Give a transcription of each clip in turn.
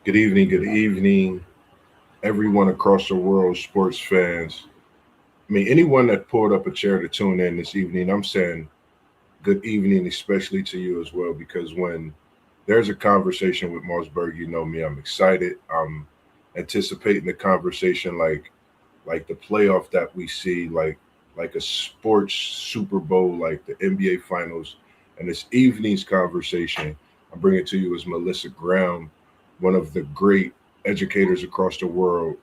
Good evening, everyone across the world, sports fans. I mean, anyone that pulled up a chair to tune in this evening, I'm saying good evening, especially to you as well, because when there's a conversation with MossBurgh, you know me, I'm excited. I'm anticipating the conversation like the playoff that we see, like a sports Super Bowl, like the NBA Finals. And this evening's conversation, I'm bringing to you is Melissa Graham, one of the great educators across the world.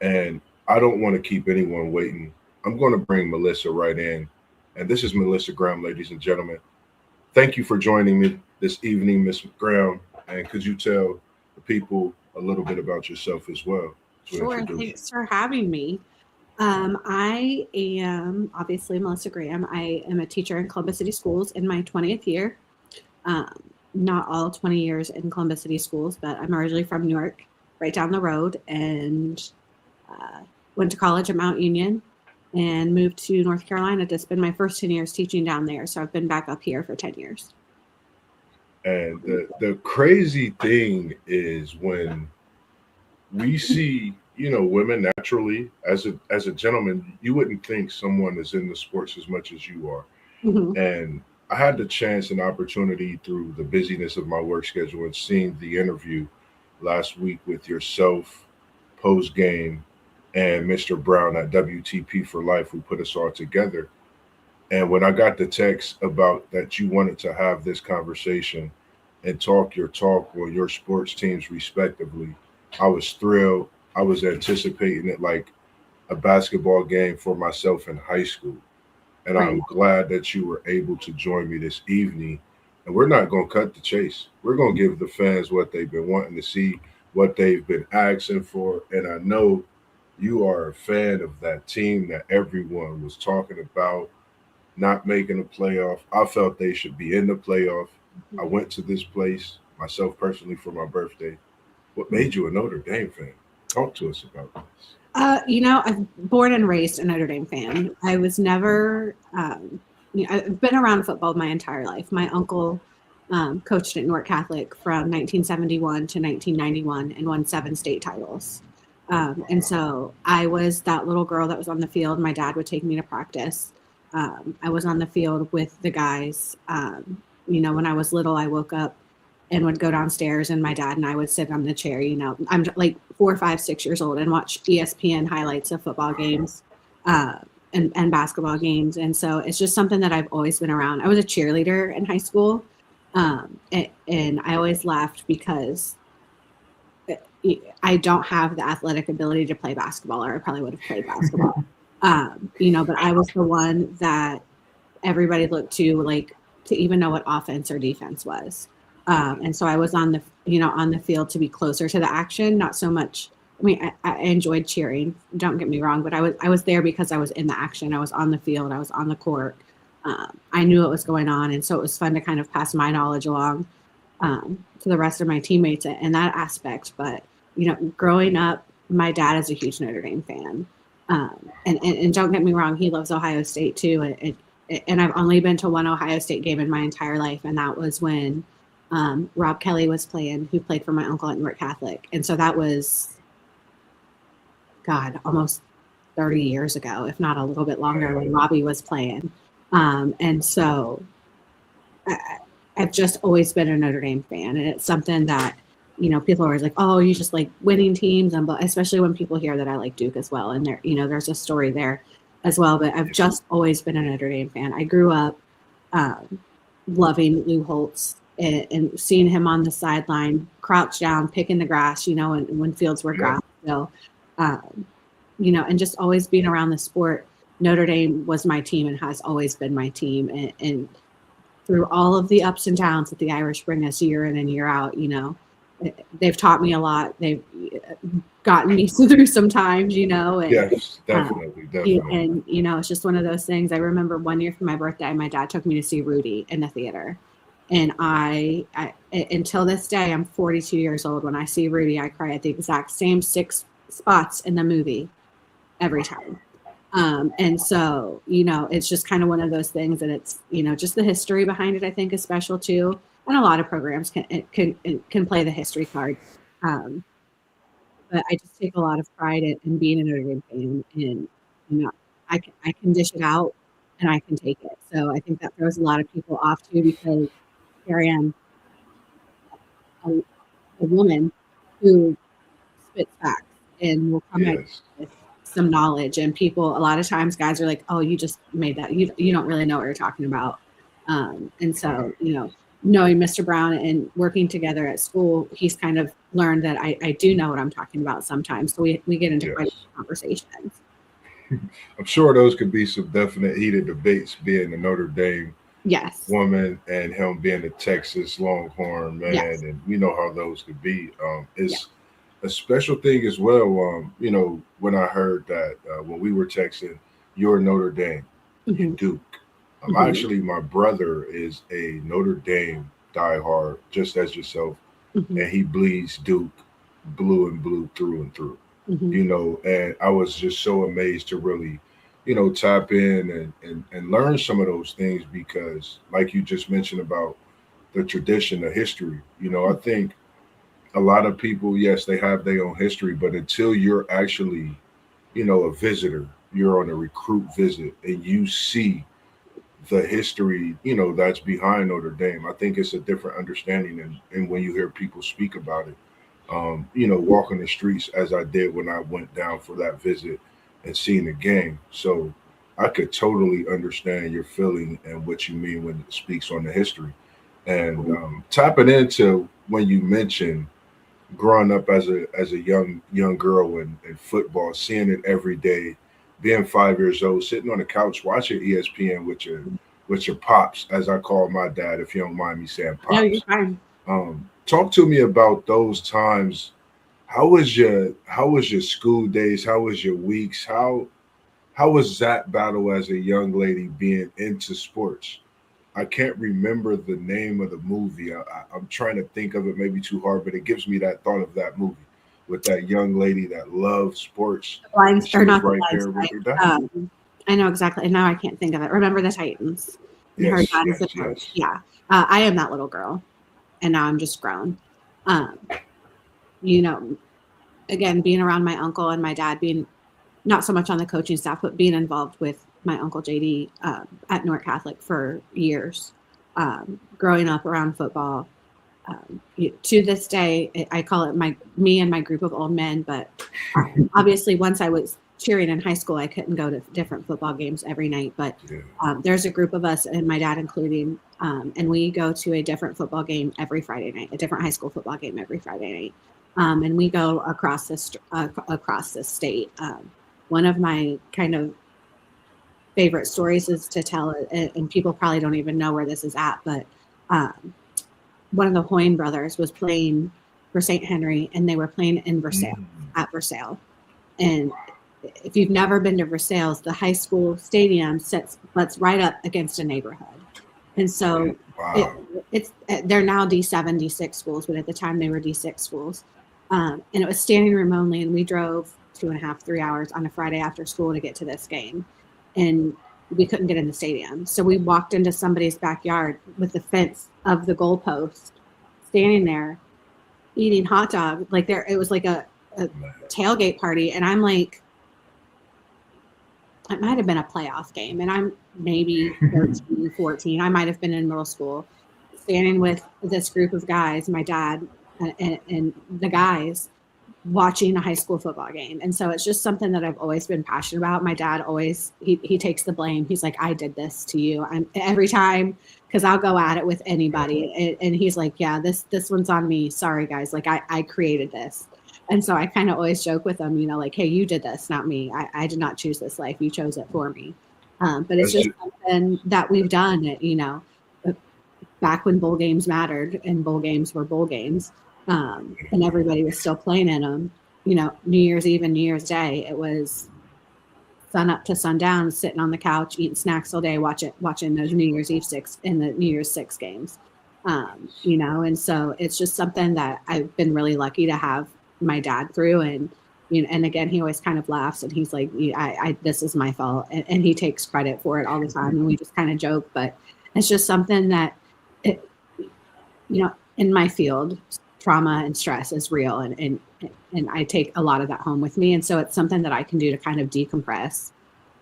And I don't want to keep anyone waiting. I'm going to bring Melissa right in. And this is Melissa Graham, ladies and gentlemen. Thank you for joining me this evening, Miss Graham. And could you tell the people a little bit about yourself as well to Sure. introduce you? Thanks for having me. I am obviously Melissa Graham. I am a teacher in Columbus City Schools in my 20th year. Um, Not all 20 years in Columbus City Schools, but I'm originally from Newark, right down the road, and uh, went to college at Mount Union and moved to North Carolina to spend my first 10 years teaching down there. So I've been back up here for 10 years. And the crazy thing is when we see, women naturally as a gentleman, you wouldn't think someone is in the sports as much as you are. Mhm. And I had the chance and opportunity through the busyness of my work schedule and seeing the interview last week with yourself post game and Mr. Brown at WTP for Life, who put us all together. And when I got the text about that you wanted to have this conversation and talk your talk on your sports teams respectively, I was thrilled. I was anticipating it like a basketball game for myself in high school. And Right. I'm glad that you were able to join me this evening. And we're not going to cut the chase. We're going to give the fans what they've been wanting to see, what they've been asking for. And I know you are a fan of that team that everyone was talking about not making a playoff. I felt they should be in the playoff. I went to this place myself personally for my birthday. What made you a Notre Dame fan? Talk to us about this. I'm born and raised a Notre Dame fan. I was never, I've been around football my entire life. My uncle coached at Newark Catholic from 1971 to 1991 and won 7 state titles. And so I was that little girl that was on the field. My dad would take me to practice. I was on the field with the guys. When I was little, I woke up and would go downstairs, and my dad and I would sit on the chair. I'm like 4, 5, 6 years old and watch ESPN highlights of football games uh, and basketball games. And so it's just something that I've always been around. I was a cheerleader in high school, and I always laughed because I don't have the athletic ability to play basketball, or I probably would have played basketball. But I was the one that everybody looked to, like, to even know what offense or defense was. And so I was on the field to be closer to the action, not so much. I mean, I enjoyed cheering. Don't get me wrong, but I was there because I was in the action. I was on the field. I was on the court. I knew what was going on, and so it was fun to kind of pass my knowledge along to the rest of my teammates in that aspect. But growing up, my dad is a huge Notre Dame fan, um, and don't get me wrong, he loves Ohio State too. And I've only been to one Ohio State game in my entire life, and that was when Rob Kelly was playing, who played for my uncle at Newark Catholic. And so that was, God, almost 30 years ago, if not a little bit longer, when Robbie was playing. And so I, I've just always been a Notre Dame fan. And it's something that, people are always like, oh, you just like winning teams. And especially when people hear that I like Duke as well. And there's a story there as well. But I've just always been a Notre Dame fan. I grew up um, loving Lou Holtz and seeing him on the sideline, crouch down, picking the grass, and when fields were Yeah. grass. So, um, and just always being around the sport. Notre Dame was my team and has always been my team. And through all of the ups and downs that the Irish bring us year in and year out, they've taught me a lot. They've gotten me through some times, and Yes, uh, definitely, definitely. it's just one of those things. I remember one year for my birthday, my dad took me to see Rudy in the theater. And until this day, I'm 42 years old. When I see Rudy, I cry at the exact same 6 spots in the movie every time. And so, it's just kind of one of those things, and it's, just the history behind it, I think, is special too. And a lot of programs can play the history card. But I just take a lot of pride in being a Notre Dame fan, and I can dish it out and I can take it. So I think that throws a lot of people off too, because here I am, a, a woman who spits facts and will come at you Yes. with some knowledge. And people, a lot of times, guys are like, "Oh, you just made that. You don't really know what you're talking about." And so, knowing Mr. Brown and working together at school, he's kind of learned that I do know what I'm talking about sometimes. So we get into quite a Yes. few conversations. I'm sure those could be some definite heated debates, being the Notre Dame Yes. woman and him being a Texas Longhorn man, Yes. and we know how those could be. Yeah. It's a special thing as well. When I heard that when we were texting, you're Notre Dame, you Hmm. Duke. Hmm. Actually, my brother is a Notre Dame diehard, just as yourself, Hmm. and he bleeds Duke blue and blue through and through. Hmm. And I was just so amazed to really, tap in and learn some of those things because, like you just mentioned about the tradition, the history, I think a lot of people, yes, they have their own history, but until you're actually, a visitor, you're on a recruit visit and you see the history, that's behind Notre Dame. I think it's a different understanding, and when you hear people speak about it, walking the streets as I did when I went down for that visit and seeing the game. So I could totally understand your feeling and what you mean when it speaks on the history. And tapping into when you mentioned growing up as a young girl in football, seeing it every day, being 5 years old, sitting on the couch watching ESPN with your pops, as I call my dad, if you don't mind me saying No, you're pops. fine. Talk to me about those times. How was your school days? How was your weeks? How was that battle as a young lady being into sports? I can't remember the name of the movie. I'm trying to think of it, maybe too hard, but it gives me that thought of that movie with that young lady that loved sports, Blind and she or was not the right blind there with side. her dad. I know exactly. And now I can't think of it. Remember the Titans. And her Yes, dad is the yes, coach. yes. Yeah. I am that little girl. And now I'm just grown. Um, you know, again, being around my uncle and my dad, being not so much on the coaching staff, but being involved with my uncle JD at Notre Catholic for years, growing up around football. To this day, I call it me and my group of old men. But obviously, once I was cheering in high school, I couldn't go to different football games every night. But Yeah. there's a group of us, and my dad including, and we go to a different football game every Friday night, a different high school football game every Friday night, and we go across this state. One of my kind of favorite stories is to tell, and people probably don't even know where this is at, but um, one of the Hoyne brothers was playing for St. Henry, and they were playing in Versailles, Mm. at Versailles. And if you've never been to Versailles, the high school stadium butts right up against a neighborhood. And so it, Wow. it's they're now D7, D6 schools, but at the time they were D6 schools. And it was standing room only, and we drove 2.5, 3 hours on a Friday after school to get to this game. And we couldn't get in the stadium. So we walked into somebody's backyard with the fence of the goalpost, standing there eating hot dog. Like it was like a Man. tailgate party. And I'm like, it might have been a playoff game. And I'm maybe 13, 14. I might have been in middle school, standing with this group of guys, my dad and the guys, watching a high school football game. And so it's just something that I've always been passionate about. My dad always, he takes the blame. He's like, I did this to you. I'm every time, cause I'll go at it with anybody. And he's like, yeah, this one's on me. Sorry guys. Like I created this. And so I kind of always joke with them, like, hey, you did this, not me. I did not choose this life. You chose it for me. But it's That's just just, something that we've done, back when bowl games mattered and bowl games were bowl games, and everybody was still playing in them. New Year's Eve and New Year's Day, it was sun up to sundown, sitting on the couch, eating snacks all day, watching those New Year's Eve six and the New Year's Six games. And so it's just something that I've been really lucky to have my dad through. And again, he always kind of laughs and he's like, this is my fault. And he takes credit for it all the time. And we just kind of joke, but it's just something that, it, in my field, trauma and stress is real, and I take a lot of that home with me, and so it's something that I can do to kind of decompress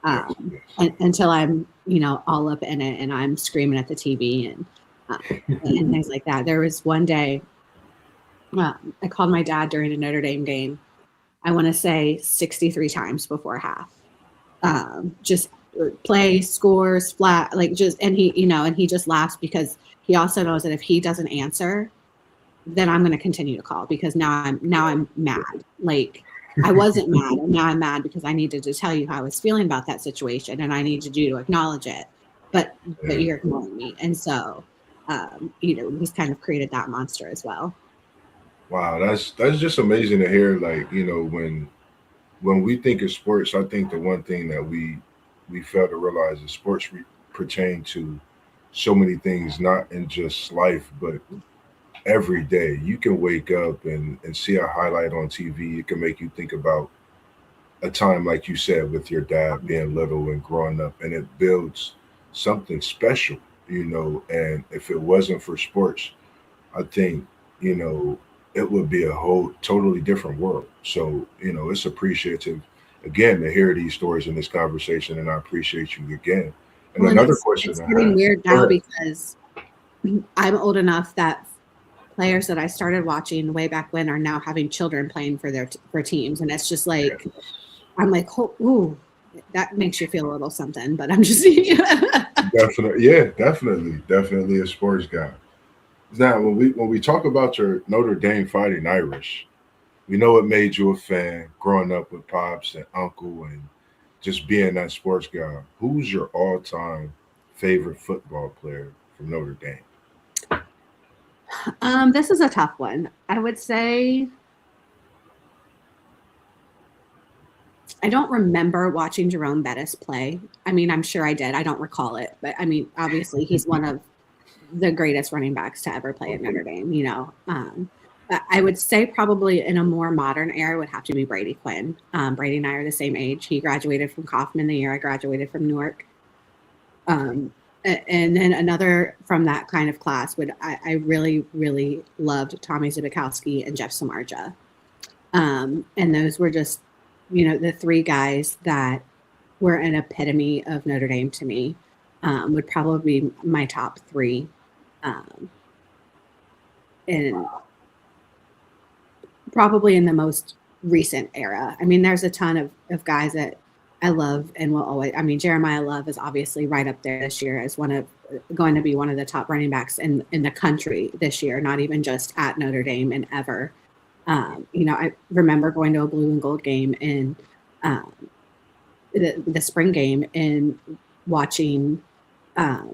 until I'm, all up in it and I'm screaming at the TV and things like that. There was one day I called my dad during a Notre Dame game. I want to say 63 times before half. Just play, scores, flat, and he just laughs because he also knows that if he doesn't answer, then I'm going to continue to call because now I'm mad. Like I wasn't mad, and now I'm mad because I needed to tell you how I was feeling about that situation, and I needed you to acknowledge it, but you're ignoring me, and so he's kind of created that monster as well. Wow, that's just amazing to hear. Like, when we think of sports, I think the one thing that we fail to realize is sports pertain to so many things, not in just life, but every day. You can wake up and see a highlight on TV. It can make you think about a time, like you said, with your dad being little and growing up, and it builds something special, And if it wasn't for sports, I think, it would be a whole totally different world. So, it's appreciative again to hear these stories in this conversation, and I appreciate you again. And another question it's getting weird now because I'm old enough that players that I started watching way back when are now having children playing for teams, and it's just like I'm like, oh, ooh, that makes you feel a little something. But I'm just definitely a sports guy. Now, when we talk about your Notre Dame Fighting Irish, we know it made you a fan growing up with pops and uncle and just being that sports guy. Who's your all-time favorite football player from Notre Dame? This is a tough one. I would say I don't remember watching Jerome Bettis play. I mean, I'm sure I did. I don't recall it, but I mean, obviously, he's one of the greatest running backs to ever play at Notre Dame. But I would say probably in a more modern era would have to be Brady Quinn. Brady and I are the same age. He graduated from Kaufman the year I graduated from Newark. And then another from that kind of class I really, really loved Tommy Zbikowski and Jeff Samardzija. And those were just, the three guys that were an epitome of Notre Dame to me. Would probably be my top three. And probably in the most recent era. I mean, there's a ton of guys that I love and will always. I mean, Jeremiah Love is obviously right up there this year as going to be one of the top running backs in the country this year, not even just at Notre Dame and ever. I remember going to a blue and gold game in the spring game and watching. I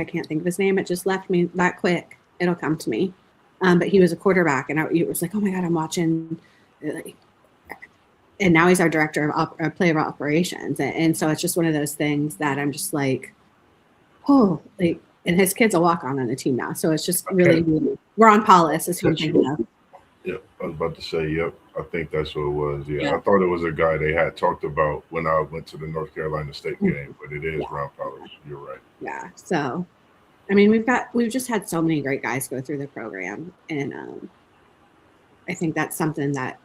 can't think of his name. It just left me that quick. It'll come to me. But he was a quarterback, and it was like, oh my God, I'm watching. And now he's our director of player operations, and so it's just one of those things that I'm just like, oh, and his kid's a walk-on the team now, so it's just really, really we're on Paulus is who I'm thinking of. Yep, I was about to say, yep, I think that's what it was. Yeah, I thought it was a guy they had talked about when I went to the North Carolina State game, but it is Ron Paulus. You're right. Yeah, so I mean, we've just had so many great guys go through the program, and I think that's something that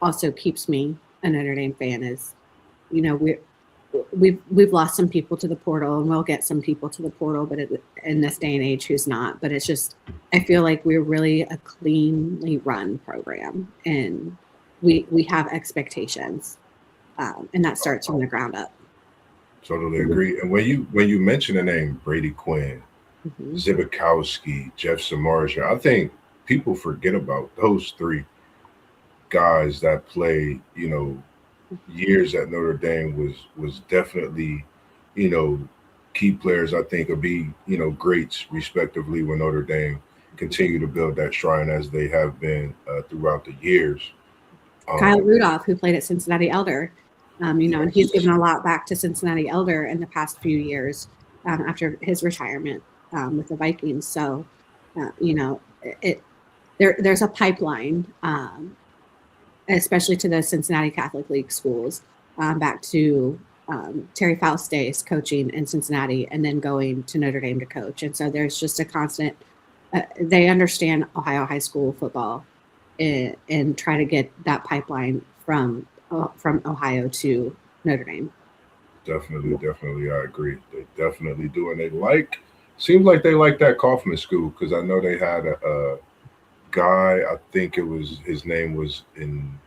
also keeps me a Notre Dame fan. Is we've lost some people to the portal, and we'll get some people to the portal, but in this day and age, who's not? But it's just I feel like we're really a cleanly run program, and we have expectations, and that starts from the ground up. Totally agree. And when you mention the name Brady Quinn, Zbikowski, Jeff Samardzija, I think people forget about those three guys that played, years at Notre Dame was definitely, key players. I think will be, greats respectively when Notre Dame continue to build that shrine as they have been throughout the years. Kyle Rudolph, who played at Cincinnati Elder, and he's given a lot back to Cincinnati Elder in the past few years after his retirement with the Vikings. So, there's a pipeline, especially to the Cincinnati Catholic League schools, back to Terry Faust's days coaching in Cincinnati and then going to Notre Dame to coach. And so there's just a constant they understand Ohio high school football and try to get that pipeline from Ohio to Notre Dame. Definitely, I agree. They definitely do, and seems like they like that Kaufman school because I know they had a guy. I think it was his name was in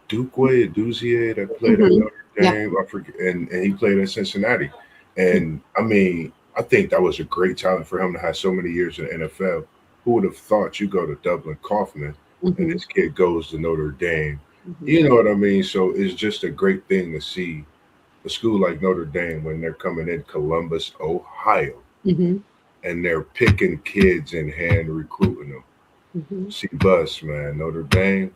Duzier that played at Mm-hmm. Notre Yep. Dame. I forget, and he played at Cincinnati. And I mean, I think that was a great talent for him to have so many years in the NFL. Who would have thought you go to Dublin Kaufman and Mm-hmm. this kid goes to Notre Dame? Mm-hmm. You know what I mean? So it's just a great thing to see a school like Notre Dame when they're coming in Columbus, Ohio, Mm-hmm. and they're picking kids and hand recruiting them. Mm-hmm. See, bus man, Notre Dame.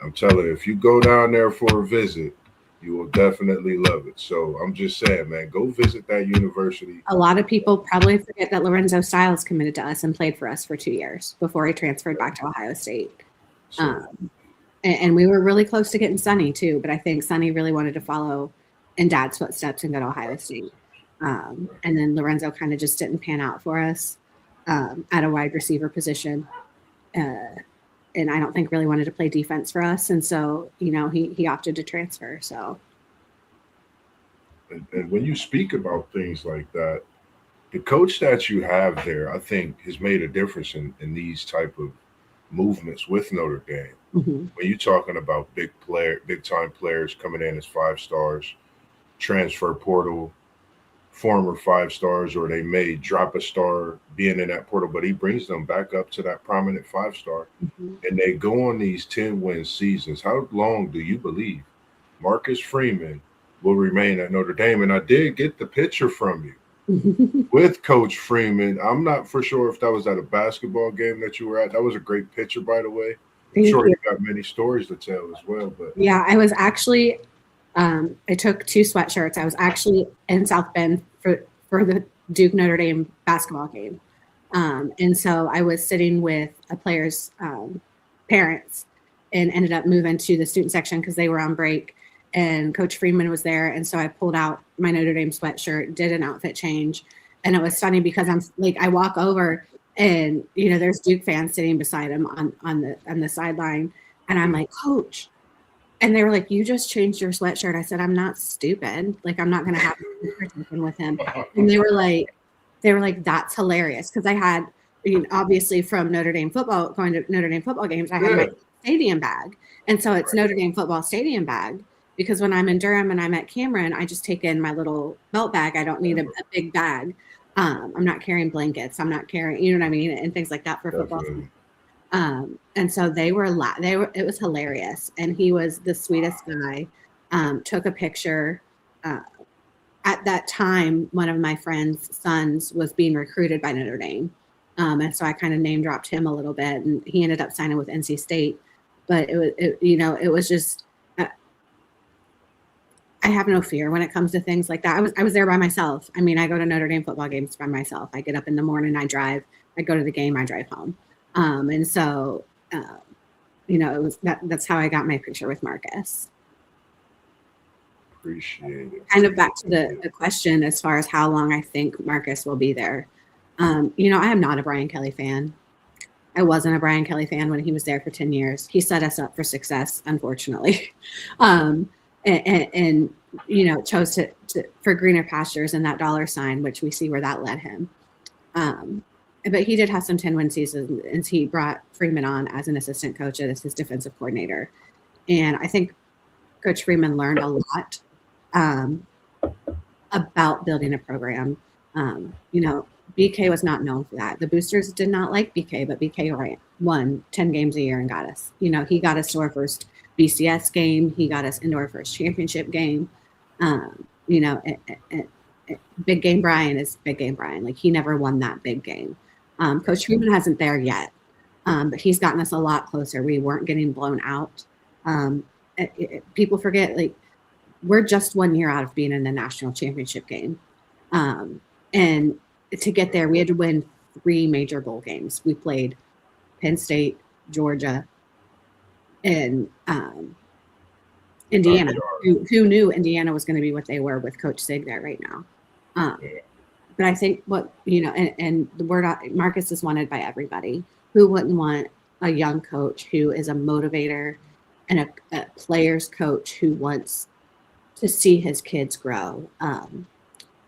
I'm telling you, if you go down there for a visit, you will definitely love it. So I'm just saying, man, go visit that university. A lot of people probably forget that Lorenzo Styles committed to us and played for us for 2 years before he transferred back to Ohio State. So And we were really close to getting Sonny too, but I think Sonny really wanted to follow in Dad's footsteps and go to Ohio State. And then Lorenzo kind of just didn't pan out for us at a wide receiver position. And I don't think really wanted to play defense for us. And so, he opted to transfer. So, and when you speak about things like that, the coach that you have there, I think, has made a difference in these type of movements with Notre Dame. mm-hmm. When you're talking about big time players coming in as 5 stars, transfer portal, former 5 stars, or they may drop a star being in that portal, but he brings them back up to that prominent 5 star, Mm-hmm. and they go on these 10-win seasons. How long do you believe Marcus Freeman will remain at Notre Dame? And I did get the picture from you with Coach Freeman. I'm not for sure if that was at a basketball game that you were at. That was a great picture, by the way. I'm sure you got many stories to tell as well. But yeah, I was actually I took 2 sweatshirts. I was actually in South Bend for the Duke Notre Dame basketball game. And so I was sitting with a player's parents and ended up moving to the student section because they were on break. And Coach Freeman was there. And so I pulled out my Notre Dame sweatshirt, did an outfit change. And it was funny because I'm like, I walk over and, there's Duke fans sitting beside him on the sideline. And I'm like, Coach. And they were like, you just changed your sweatshirt. I said, I'm not stupid. Like, I'm not going to have a conversation with him. And they were like, that's hilarious. Because I had, obviously from Notre Dame football, going to Notre Dame football games, I had my stadium bag. And so it's Notre Dame football stadium bag. Because when I'm in Durham and I'm at Cameron, I just take in my little belt bag. I don't need a big bag. I'm not carrying blankets. I'm not carrying, you know what I mean? And things like that for football. And so it was hilarious. And he was the sweetest guy. Took a picture. At that time, one of my friend's sons was being recruited by Notre Dame. And so I kind of name dropped him a little bit, and he ended up signing with NC State. But it was just, I have no fear when it comes to things like that. I was there by myself. I mean, I go to Notre Dame football games by myself. I get up in the morning, I drive, I go to the game, I drive home. And so, it was that's how I got my picture with Marcus. Appreciate it. Kind of back to the question as far as how long I think Marcus will be there. I am not a Brian Kelly fan. I wasn't a Brian Kelly fan when he was there for 10 years. He set us up for success, unfortunately. And chose to for greener pastures and that dollar sign, which we see where that led him. But he did have some 10-win seasons, and he brought Freeman on as an assistant coach and as his defensive coordinator. And I think Coach Freeman learned a lot about building a program. BK was not known for that. The boosters did not like BK, but BK won 10 games a year and got us. He got us to our first BCS game. He got us into our first championship game. Big game Brian is big game Brian. Like, he never won that big game. Coach Freeman hasn't there yet, but he's gotten us a lot closer. We weren't getting blown out. People forget, like, we're just 1 year out of being in the national championship game. And to get there, we had to win 3 major bowl games. We played Penn State, Georgia, and Indiana. Who knew Indiana was going to be what they were with Coach Sig there right now? But I think and the word Marcus is wanted by everybody. Who wouldn't want a young coach who is a motivator and a player's coach who wants to see his kids grow?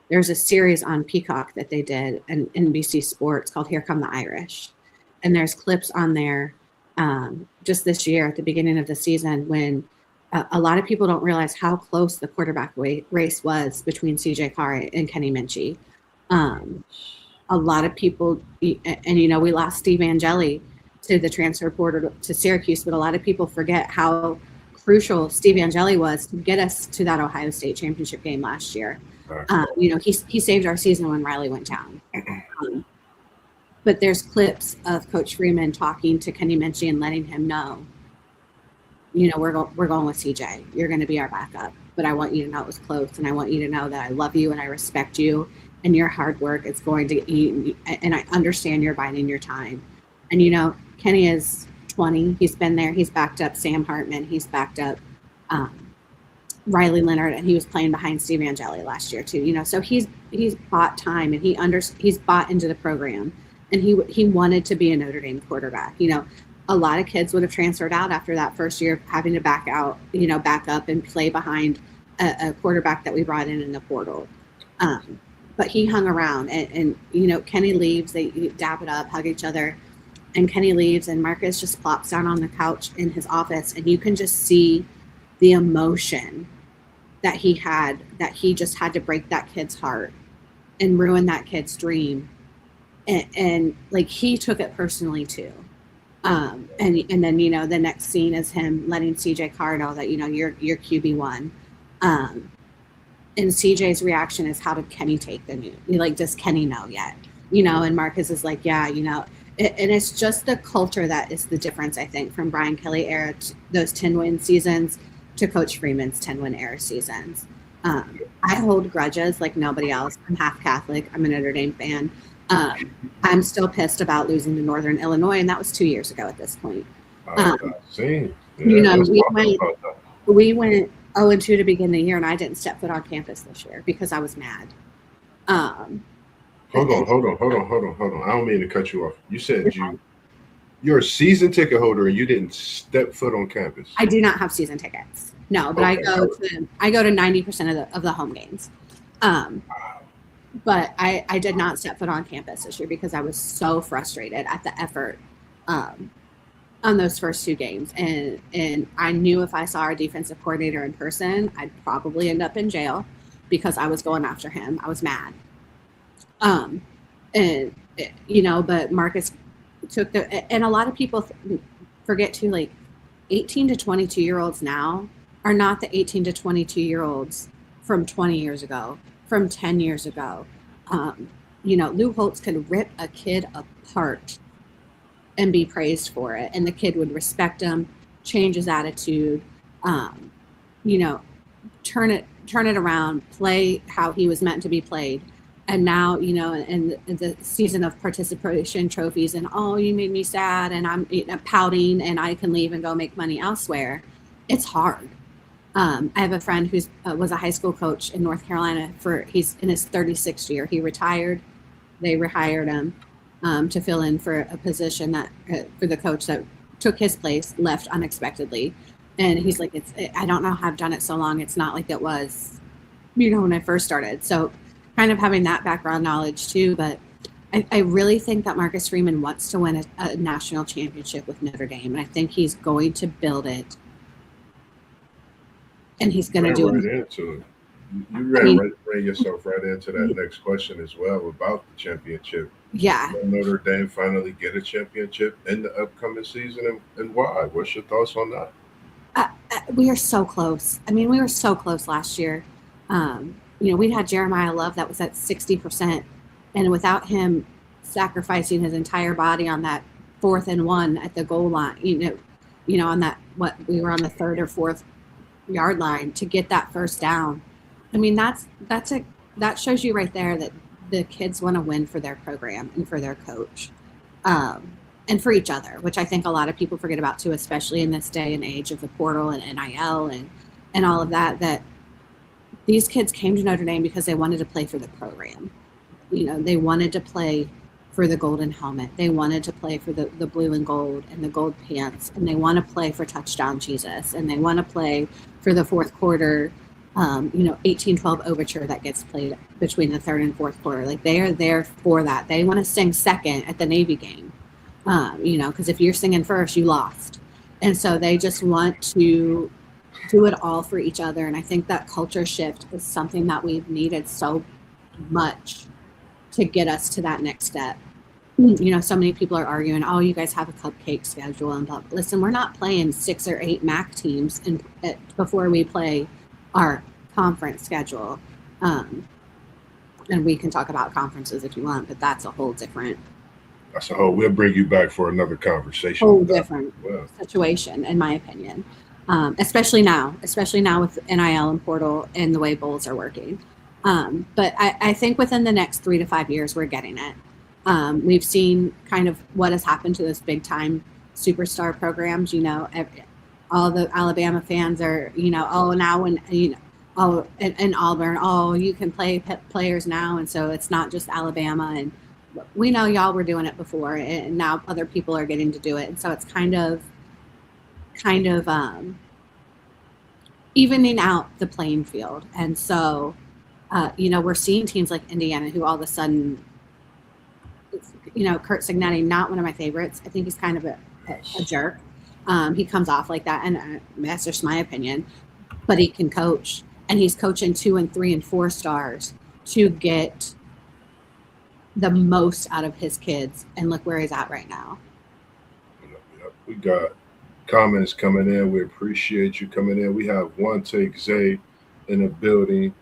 There's a series on Peacock that they did in NBC Sports called Here Come the Irish. And there's clips on there just this year at the beginning of the season when a lot of people don't realize how close the quarterback race was between CJ Carr and Kenny Minchie. A lot of people, and we lost Steve Angeli to the transfer portal to Syracuse, but a lot of people forget how crucial Steve Angeli was to get us to that Ohio State championship game last year. He saved our season when Riley went down. But there's clips of Coach Freeman talking to Kenny Minchie and letting him know, we're going with CJ. You're going to be our backup, but I want you to know it was close, and I want you to know that I love you and I respect you, and your hard work is going to eat, and I understand you're biding your time. And Kenny is 20. He's been there. He's backed up Sam Hartman. He's backed up Riley Leonard, and he was playing behind Steve Angeli last year too. So he's bought time, and he's bought into the program, and he wanted to be a Notre Dame quarterback. A lot of kids would have transferred out after that first year of having to back up and play behind a quarterback that we brought in the portal. But he hung around, and Kenny leaves. They dap it up, hug each other, and Kenny leaves, and Marcus just plops down on the couch in his office, and you can just see the emotion that he had, that he just had to break that kid's heart and ruin that kid's dream. And like, he took it personally too. And then, the next scene is him letting CJ Carr know that, you're QB1. And CJ's reaction is, how did Kenny take the news? Like, does Kenny know yet? And Marcus is like, yeah, and it's just the culture that is the difference, I think, from Brian Kelly era, those 10-win seasons, to Coach Freeman's 10-win era seasons. I hold grudges like nobody else. I'm half Catholic. I'm a Notre Dame fan. I'm still pissed about losing to Northern Illinois, and that was 2 years ago at this point. We went 0-2 to begin the year, and I didn't step foot on campus this year because I was mad. Hold on. I don't mean to cut you off. You said you're a season ticket holder and you didn't step foot on campus. I do not have season tickets. No, but okay. I go to 90% of the home games. But I did not step foot on campus this year because I was so frustrated at the effort on those first two games. And I knew if I saw our defensive coordinator in person, I'd probably end up in jail because I was going after him. I was mad. But Marcus took and a lot of people forget too, like 18 to 22-year-olds now are not the 18 to 22-year-olds from 20 years ago, from 10 years ago. Lou Holtz could rip a kid apart and be praised for it, and the kid would respect him, change his attitude, turn it around, play how he was meant to be played. And now, in the season of participation trophies, and you made me sad, and I'm pouting, and I can leave and go make money elsewhere. It's hard. I have a friend who was a high school coach in North Carolina. He's in his 36th year. He retired. They rehired him to fill in for a position that for the coach that took his place, left unexpectedly. And he's like, I don't know how I've done it so long. It's not like it was, when I first started. So kind of having that background knowledge too, but I really think that Marcus Freeman wants to win a national championship with Notre Dame, and I think he's going to build it, and he's going to do it. Into it. You ran yourself right into that next question as well about the championship. Yeah. Will Notre Dame finally get a championship in the upcoming season, and why? What's your thoughts on that? We are so close. We were so close last year. We had Jeremiah Love that was at 60%, and without him sacrificing his entire body on that 4th and 1 at the goal line, on that, we were on the 3rd or 4th yard line to get that first down. That shows you right there that the kids want to win for their program and for their coach, and for each other, which I think a lot of people forget about too, especially in this day and age of the portal and NIL and all of that these kids came to Notre Dame because they wanted to play for the program. they wanted to play for the golden helmet. They wanted to play for the blue and gold and the gold pants, and they want to play for touchdown Jesus, and they want to play for the fourth quarter, 1812 overture that gets played between the third and fourth quarter. Like, they are there for that. They want to sing second at the Navy game, because if you're singing first, you lost. And so they just want to do it all for each other. And I think that culture shift is something that we've needed so much to get us to that next step. So many people are arguing, oh, you guys have a cupcake schedule and blah. Listen, we're not playing 6 or 8 MAC teams before we play our conference schedule. And we can talk about conferences if you want, but that's a whole different. That's a whole. We'll bring you back for another conversation. Whole different situation, in my opinion. Especially now with NIL and portal and the way bowls are working. But I think within the next 3 to 5 years, we're getting it. We've seen kind of what has happened to those big time superstar programs. All the Alabama fans are, now when, in Auburn, you can play players now. And so it's not just Alabama. And we know y'all were doing it before, and now other people are getting to do it. And so it's kind of evening out the playing field. And so, we're seeing teams like Indiana who all of a sudden, Kurt Signetti, not one of my favorites. I think he's kind of a jerk. He comes off like that, and that's just my opinion. But he can coach, and he's coaching 2 and 3 and 4 stars to get the most out of his kids. And look where he's at right now. We got comments coming in. We appreciate you coming in. We have One Take Zay in the building.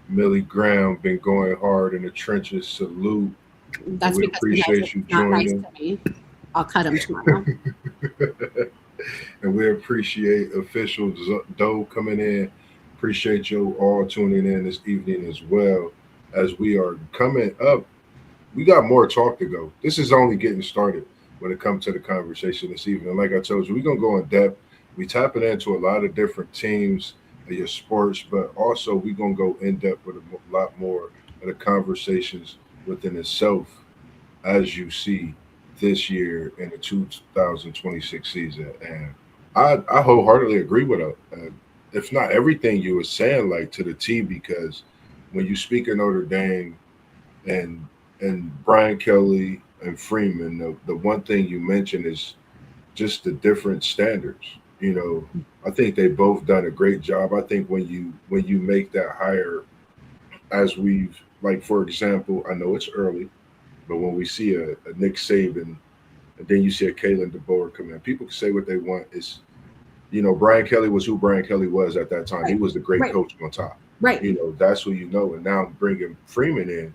Millie Graham been going hard in the trenches. Salute. That's we because appreciate you joining. Nice to me. I'll cut him tomorrow. And we appreciate Official Doe coming in. Appreciate you all tuning in this evening as well. As we are coming up, we got more talk to go. This is only getting started when it comes to the conversation this evening. Like I told you, we're going to go in depth. We tapping into a lot of different teams of your sports, but also we're going to go in depth with a lot more of the conversations within itself, as you see this year in the 2026 season. And I wholeheartedly agree with if not everything you were saying, like to the T, because when you speak of Notre Dame and Brian Kelly and Freeman, the one thing you mentioned is just the different standards. I think they both done a great job. I think when you make that hire, as we've, like, for example, I know it's early, but when we see a Nick Saban and then you see a Kalen DeBoer come in, people can say what they want. It's, Brian Kelly was who Brian Kelly was at that time. Right. He was the great coach on top. Right. That's who And now bringing Freeman in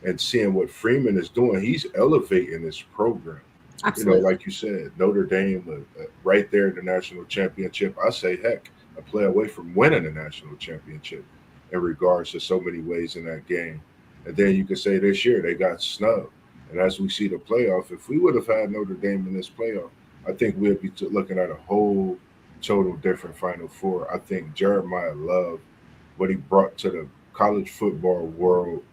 and seeing what Freeman is doing, he's elevating this program. Absolutely. Like you said, Notre Dame, right there in the national championship. I say, heck, a play away from winning a national championship in regards to so many ways in that game. And then you could say this year they got snubbed. And as we see the playoff, if we would have had Notre Dame in this playoff, I think we'd be looking at a whole total different Final Four. I think Jeremiah Love, what he brought to the college football world,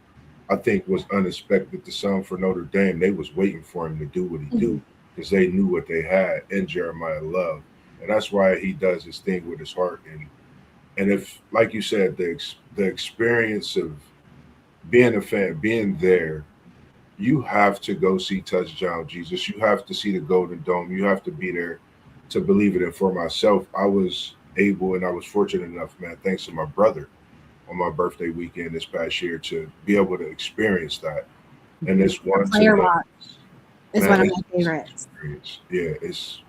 I think was unexpected to some for Notre Dame. They was waiting for him to do what he do because they knew what they had in Jeremiah Love. And that's why he does his thing with his heart. And if, like you said, the experience of being a fan, being there, you have to go see Touchdown Jesus. You have to see the Golden Dome. You have to be there to believe it. And for myself, I was able and I was fortunate enough, man, thanks to my brother, on my birthday weekend this past year to be able to experience that. And it's one player watch is one of my favorites. Yeah, it's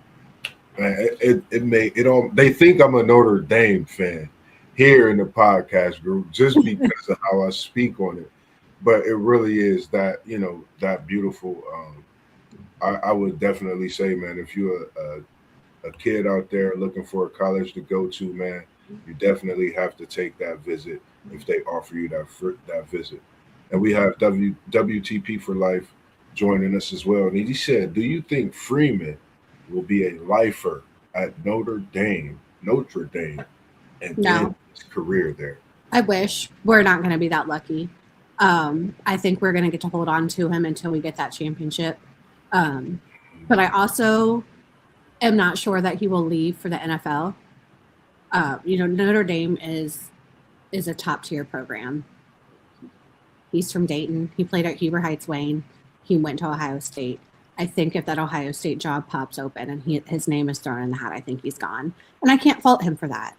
it all. They think I'm a Notre Dame fan here in the podcast group just because of how I speak on it, but it really is that that beautiful. I would definitely say, man, if you're a kid out there looking for a college to go to, man, you definitely have to take that visit if they offer you that visit. And we have WTP for Life joining us as well. And he said, do you think Freeman will be a lifer at Notre Dame, and end his career there? I wish. We're not going to be that lucky. I think we're going to get to hold on to him until we get that championship. But I also am not sure that he will leave for the NFL. Notre Dame is a top tier program. He's from Dayton. He played at Heber Heights Wayne. He went to Ohio State. I think if that Ohio State job pops open and his name is thrown in the hat, I think he's gone. And I can't fault him for that.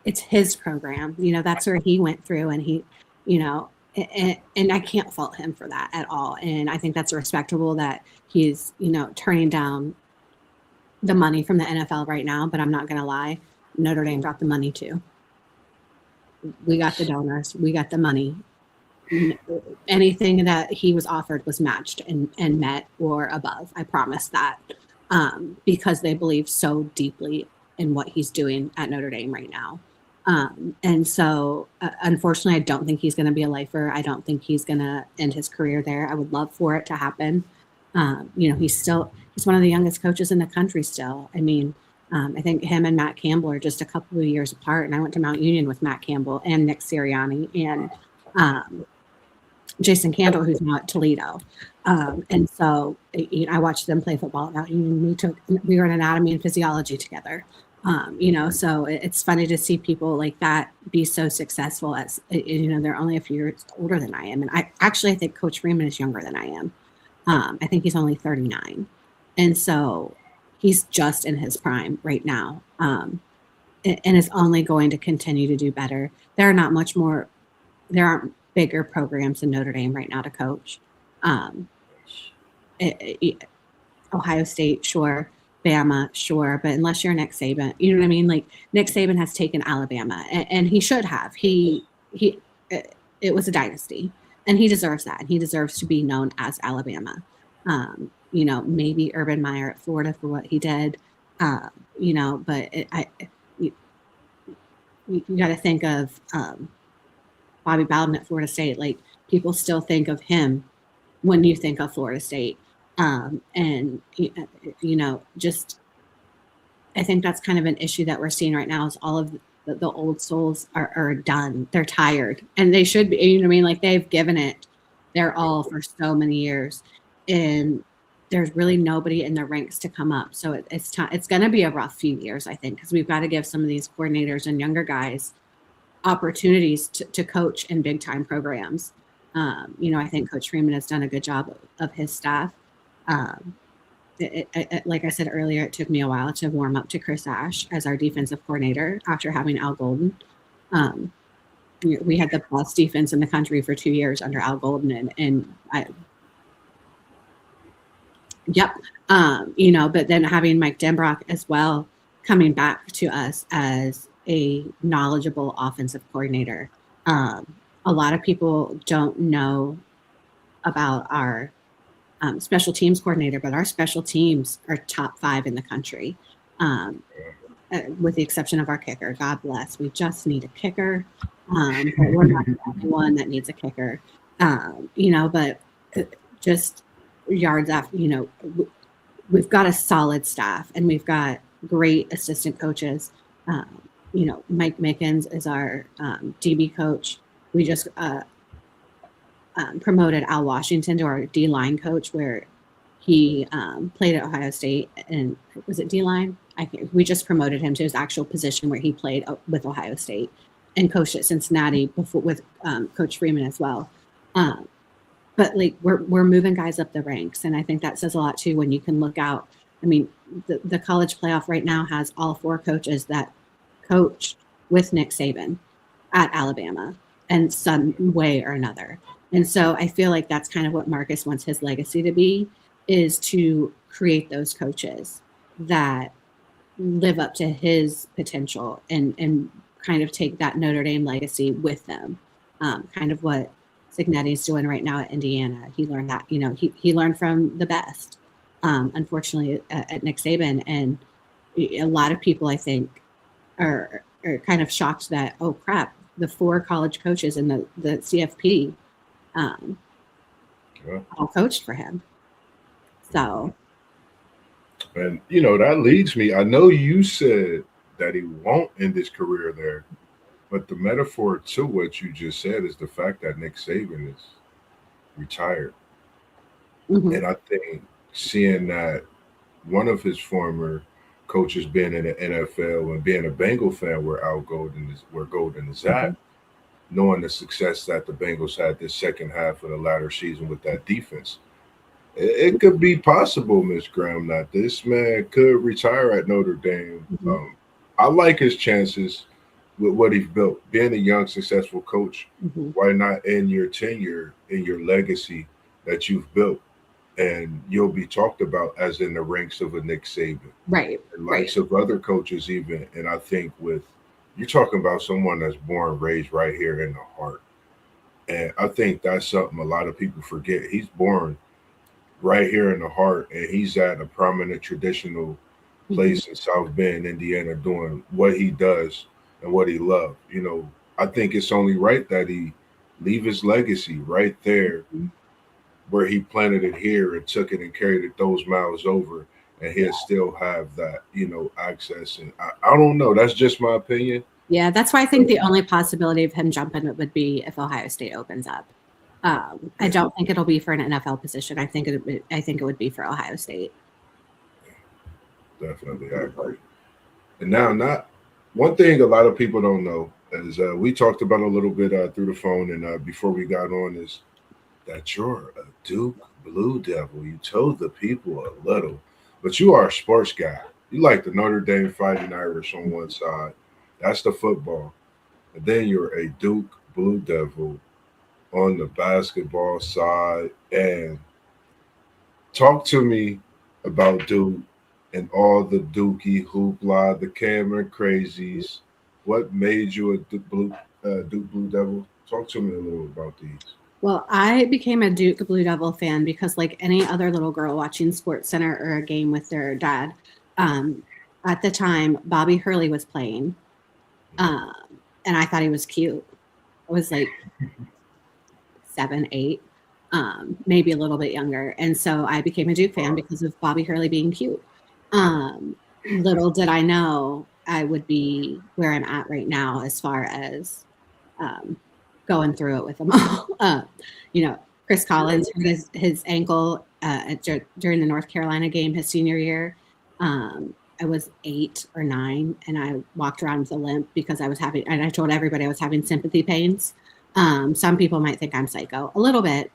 It's his program. That's where he went through, and he, and I can't fault him for that at all. And I think that's respectable that he's, turning down the money from the NFL right now. But I'm not going to lie, Notre Dame got the money too. We got the donors. We got the money. Anything that he was offered was matched and met or above. I promise that, because they believe so deeply in what he's doing at Notre Dame right now. And so, unfortunately, I don't think he's going to be a lifer. I don't think he's going to end his career there. I would love for it to happen. He's one of the youngest coaches in the country still. I mean, I think him and Matt Campbell are just a couple of years apart. And I went to Mount Union with Matt Campbell and Nick Sirianni and Jason Candle, who's now at Toledo. And so I watched them play football at Mount Union. We were in anatomy and physiology together. So it's funny to see people like that be so successful as, they're only a few years older than I am. And I think Coach Freeman is younger than I am. I think he's only 39. And so he's just in his prime right now. And is only going to continue to do better. There aren't bigger programs in Notre Dame right now to coach. Ohio State, sure. Bama, sure. But unless you're Nick Saban, you know what I mean? Like, Nick Saban has taken Alabama, and he should have. It was a dynasty, and he deserves that. And he deserves to be known as Alabama. Maybe Urban Meyer at Florida for what he did. But you got to think of Bobby Bowden at Florida State. Like, people still think of him when you think of Florida State. Just I think that's kind of an issue that we're seeing right now is all of the old souls are done. They're tired, and they should be, you know what I mean? Like, they've given it their all for so many years, and there's really nobody in the ranks to come up. So it's going to be a rough few years, I think, because we've got to give some of these coordinators and younger guys opportunities to coach in big time programs. I think Coach Freeman has done a good job of his staff. Like I said earlier, it took me a while to warm up to Chris Ash as our defensive coordinator after having Al Golden. We had the best defense in the country for 2 years under Al Golden, but then having Mike Denbrock as well coming back to us as a knowledgeable offensive coordinator. A lot of people don't know about our special teams coordinator, but our special teams are top 5 in the country, with the exception of our kicker. God bless. We just need a kicker. But we're not the only one that needs a kicker. But just yards after, we've got a solid staff, and we've got great assistant coaches. Mike Mickens is our DB coach. We just promoted Al Washington to our D-line coach, where he played at Ohio State, and was it D-line? We just promoted him to his actual position where he played with Ohio State and coached at Cincinnati before with Coach Freeman as well. But like, we're moving guys up the ranks, and I think that says a lot too when you can look out. I mean, the college playoff right now has all 4 coaches that coached with Nick Saban at Alabama in some way or another. And so I feel like that's kind of what Marcus wants his legacy to be, is to create those coaches that live up to his potential and kind of take that Notre Dame legacy with them. Kind of what Cignetti's doing right now at Indiana. He learned that, he learned from the best, unfortunately, at Nick Saban. And a lot of people, I think, are kind of shocked that, oh crap, the 4 college coaches in the CFP all coached for him. So, and that leads me. I know you said that he won't end his career there, But the metaphor to what you just said is the fact that Nick Saban is retired. Hmm. And I think seeing that one of his former coaches being in the NFL and being a Bengal fan where Golden is Hmm. at, knowing the success that the Bengals had this second half of the latter season with that defense. It could be possible, Miss Graham, that this man could retire at Notre Dame. Hmm. I like his chances with what he's built. Being a young, successful coach, Hmm. why not end your tenure in your legacy that you've built? And you'll be talked about as in the ranks of a Nick Saban Right. and Right. likes of other coaches, even. And I think with you're talking about someone that's born, raised right here in the heart. And I think that's something a lot of people forget. He's born right here in the heart, and he's at a prominent traditional Hmm. place in South Bend, Indiana, doing what he does and what he loves. I think it's only right that he leave his legacy right there where he planted it here and took it and carried it those miles over, and he'll still have that, access. And I don't know. That's just my opinion. Yeah, that's why I think But the only possibility of him jumping it would be if Ohio State opens up. I yeah, don't think it'll be for an NFL position. I think it would be for Ohio State. definitely, I agree. And now, not one thing a lot of people don't know is we talked about a little bit through the phone and before we got on is that you're a Duke Blue Devil. You told the people a little, but you are a sports guy. You like the Notre Dame Fighting Irish on one side. That's the football. And then you're a Duke Blue Devil on the basketball side. And talk to me about Duke and all the Dookie hoopla, the Cameron crazies. What made you a Duke Blue Devil? Talk to me a little about these. Well, I became a Duke Blue Devil fan because, like any other little girl watching Sports Center or a game with their dad, um, at the time Bobby Hurley was playing, um, and I thought he was cute. I was like 7, 8, maybe a little bit younger. And so I became a Duke fan because of Bobby Hurley being cute. Little did I know I would be where I'm at right now as far as um, going through it with them all. You know, Chris Collins hurt his ankle during the North Carolina game his senior year. I was 8 or 9, and I walked around with a limp because I was having, and I told everybody I was having sympathy pains. Some people might think I'm psycho, a little bit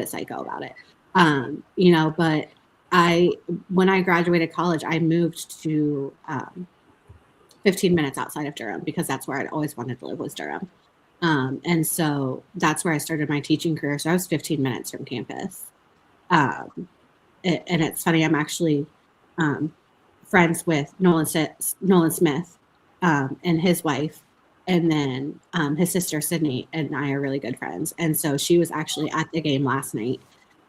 psycho about it. But I, when I graduated college, I moved to 15 minutes outside of Durham because that's where I'd always wanted to live was Durham. And so that's where I started my teaching career. So I was 15 minutes from campus. Um, and it's funny, I'm actually um, friends with Nolan Smith and his wife. And then his sister, Sydney, and I are really good friends. And so she was actually at the game last night.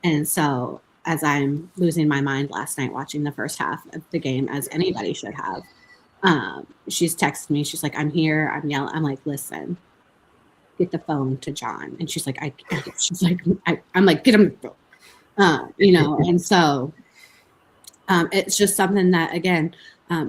And so as I'm losing my mind last night watching the first half of the game, as anybody should have, she's texted me. She's like, I'm here. I'm yelling. I'm like, listen, get the phone to John. And she's like, I'm like, get him the phone. And so it's just something that, again,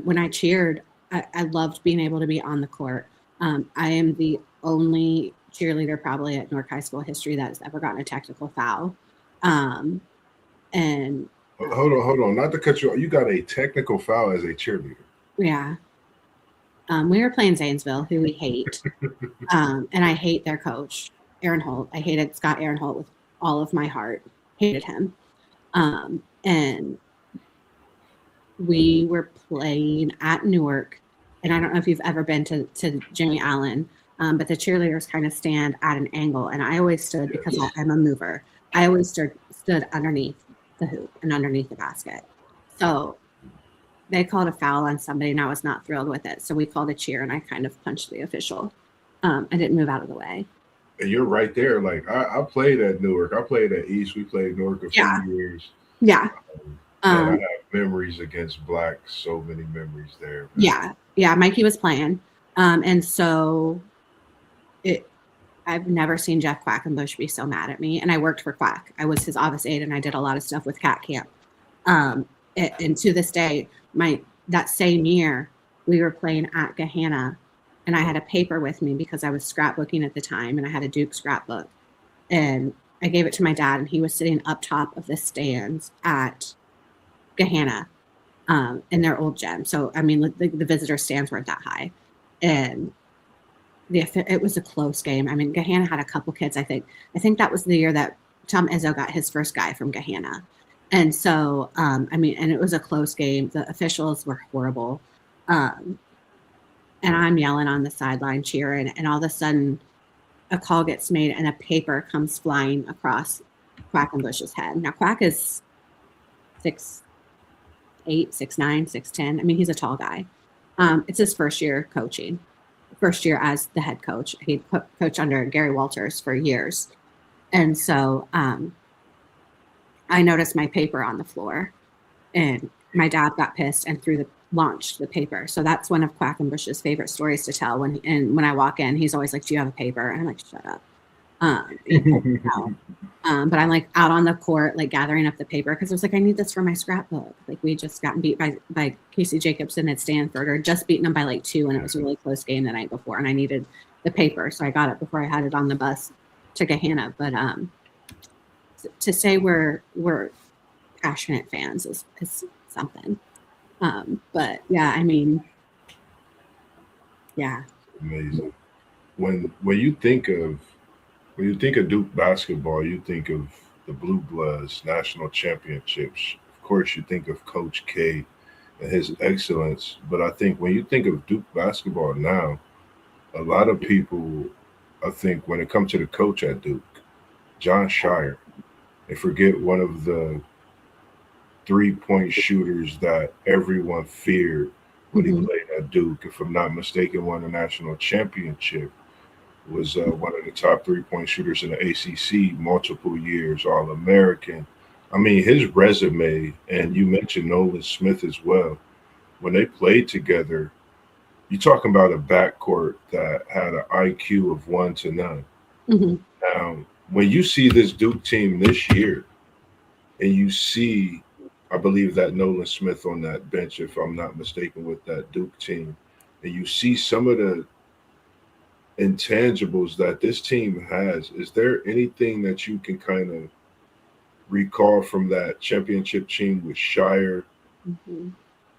when I cheered, I loved being able to be on the court. I am the only cheerleader probably at Newark High School history that's ever gotten a technical foul. Um, and Hold on. Not to cut you off. You got a technical foul as a cheerleader. yeah, we were playing Zanesville, who we hate. And I hate their coach, Aaron Holt. I hated Scott Aaron Holt with all of my heart. Hated him. And we were playing at Newark, and I don't know if you've ever been to Jimmy Allen, but the cheerleaders kind of stand at an angle, and I always stood because Yes. I'm a mover. I always stood underneath the hoop and underneath the basket. So they called a foul on somebody, and I was not thrilled with it. So we called a cheer, and I kind of punched the official. I didn't move out of the way. And you're right there. Like I played at Newark. I played at East. We played Newark a few Yeah, years. yeah, Man, I um, have memories against Black. So many memories there, man. yeah, yeah. Mikey was playing, and so it. I've never seen Jeff Quackenbush be so mad at me. And I worked for Quack. I was his office aide, and I did a lot of stuff with Cat Camp. And to this day, that same year, we were playing at Gahanna, and I had a paper with me because I was scrapbooking at the time, and I had a Duke scrapbook, and I gave it to my dad, and he was sitting up top of the stands at Gahanna, in their old gym. So I mean, the visitor stands weren't that high, and it was a close game. I mean, Gahanna had a couple kids. I think that was the year that Tom Izzo got his first guy from Gahanna, and so I mean, and it was a close game. The officials were horrible, and I'm yelling on the sideline cheering, and all of a sudden, a call gets made, and a paper comes flying across Quackenbush's head. Now Quack is 6'8", 6'9", 6'10". I mean, he's a tall guy. It's his first year coaching. First year as the head coach. He coached under Gary Walters for years. And so I noticed my paper on the floor, and my dad got pissed and launched the paper. So that's one of Quackenbush's favorite stories to tell. When I walk in, he's always like, "Do you have a paper?" And I'm like, "Shut up." But I'm like out on the court, like gathering up the paper because I was like, I need this for my scrapbook. Like we just gotten beat by Casey Jacobson at Stanford, or just beaten them by like 2, and it was a really close game the night before, and I needed the paper, so I got it before I had it on the bus to Gahanna. But to say we're passionate fans is something. But yeah, I mean, yeah. Amazing. When you think of Duke basketball, you think of the Blue Bloods national championships. Of course, you think of Coach K and his excellence. But I think when you think of Duke basketball now, a lot of people, I think, when it comes to the coach at Duke, John Shire, they forget one of the 3-point shooters that everyone feared when he played at Duke. If I'm not mistaken, won a national championship. Was one of the top 3-point shooters in the ACC multiple years, All-American. I mean, his resume, and you mentioned Nolan Smith as well. When they played together, you're talking about a backcourt that had an IQ of 1 to none. Now, when you see this Duke team this year, and you see, I believe that Nolan Smith on that bench, if I'm not mistaken, with that Duke team, and you see some of the intangibles that this team has, is there anything that you can kind of recall from that championship team with Shire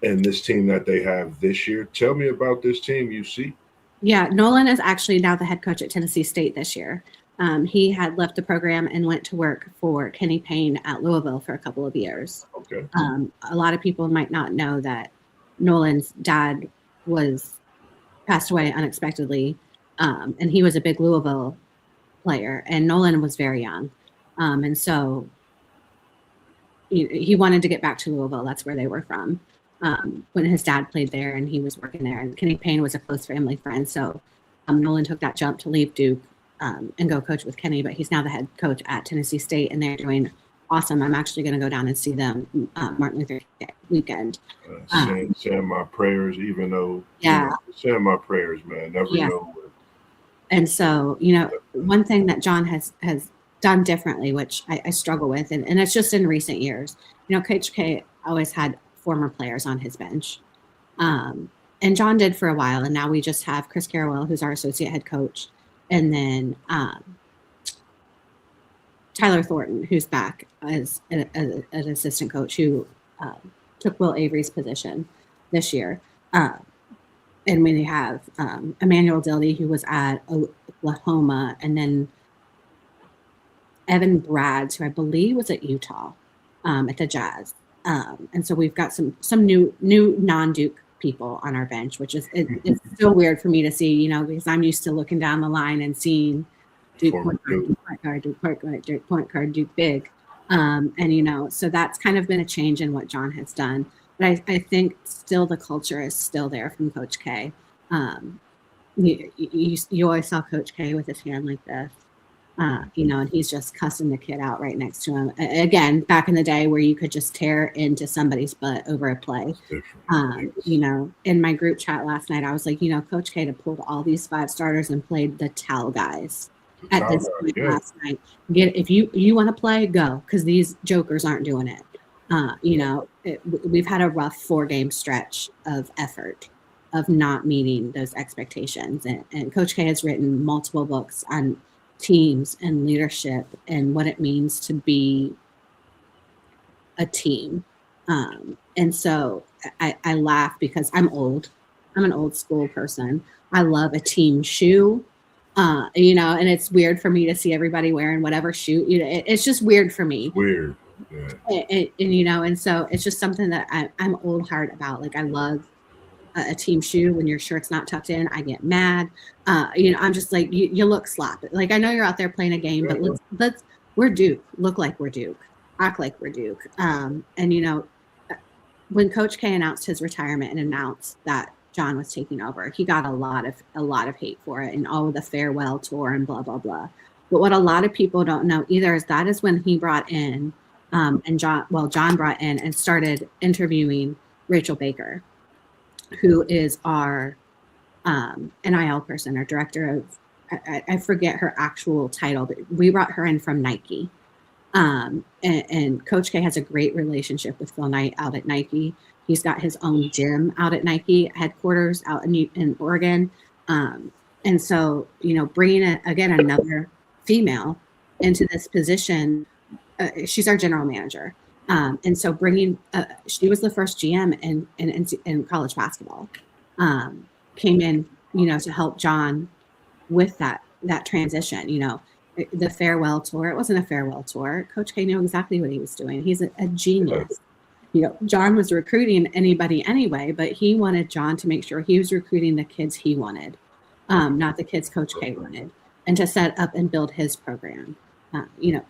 and this team that they have this year? Tell me about this team you see. Yeah, Nolan is actually now the head coach at Tennessee State this year. He had left the program and went to work for Kenny Payne at Louisville for a couple of years. Okay. A lot of people might not know that Nolan's dad passed away unexpectedly. And he was a big Louisville player, and Nolan was very young. And so he wanted to get back to Louisville. That's where they were from. When his dad played there and he was working there, and Kenny Payne was a close family friend. So Nolan took that jump to leave Duke and go coach with Kenny, but he's now the head coach at Tennessee State, and they're doing awesome. I'm actually going to go down and see them Martin Luther King weekend. Send my prayers, even though, send my prayers, man. Never know. And so, one thing that John has done differently, which I struggle with, and it's just in recent years, Coach K always had former players on his bench. And John did for a while, and now we just have Chris Carrawell, who's our associate head coach, and then Tyler Thornton, who's back as an assistant coach, who took Will Avery's position this year. And we have Emmanuel Dildy, who was at Oklahoma, and then Evan Brads, who I believe was at Utah at the Jazz. And so we've got some new non-Duke people on our bench, which is it's still weird for me to see, because I'm used to looking down the line and seeing Duke point guard, Duke point guard, Duke big. And, so that's kind of been a change in what John has done. But I think still the culture is still there from Coach K. You always saw Coach K with his hand like this, and he's just cussing the kid out right next to him. Again, back in the day where you could just tear into somebody's butt over a play. In my group chat last night, I was like, Coach K had pulled all these 5 starters and played the towel guys at this point last night. If you want to play, go, because these jokers aren't doing it. We've had a rough 4-game stretch of effort. of not meeting those expectations. And Coach K has written multiple books on teams and leadership and what it means to be a team. And so I laugh because I'm old. I'm an old school person. I love a team shoe. And it's weird for me to see everybody wearing whatever shoe. It's just weird for me. Weird. Yeah. And so it's just something that I'm old heart about. Like I love a team shoe. When your shirt's not tucked in, I get mad. I'm just like, you look sloppy. Like I know you're out there playing a game, but let's we're Duke. Look like we're Duke. Act like we're Duke. When Coach K announced his retirement and announced that John was taking over, he got a lot of hate for it and the farewell tour and blah blah blah. But what a lot of people don't know either is that is when he brought in John brought in and started interviewing Rachel Baker, who is our NIL person, our director of, I forget her actual title, but we brought her in from Nike. And Coach K has a great relationship with Phil Knight out at Nike. He's got his own gym out at Nike headquarters out in Oregon. And so, bringing another female into this position, she's our general manager. And so she was the first GM in college basketball, came in, to help John with that transition, the farewell tour. It wasn't a farewell tour. Coach K knew exactly what he was doing. He's a genius. John was recruiting anybody anyway, but he wanted John to make sure he was recruiting the kids he wanted, not the kids Coach K wanted, and to set up and build his program.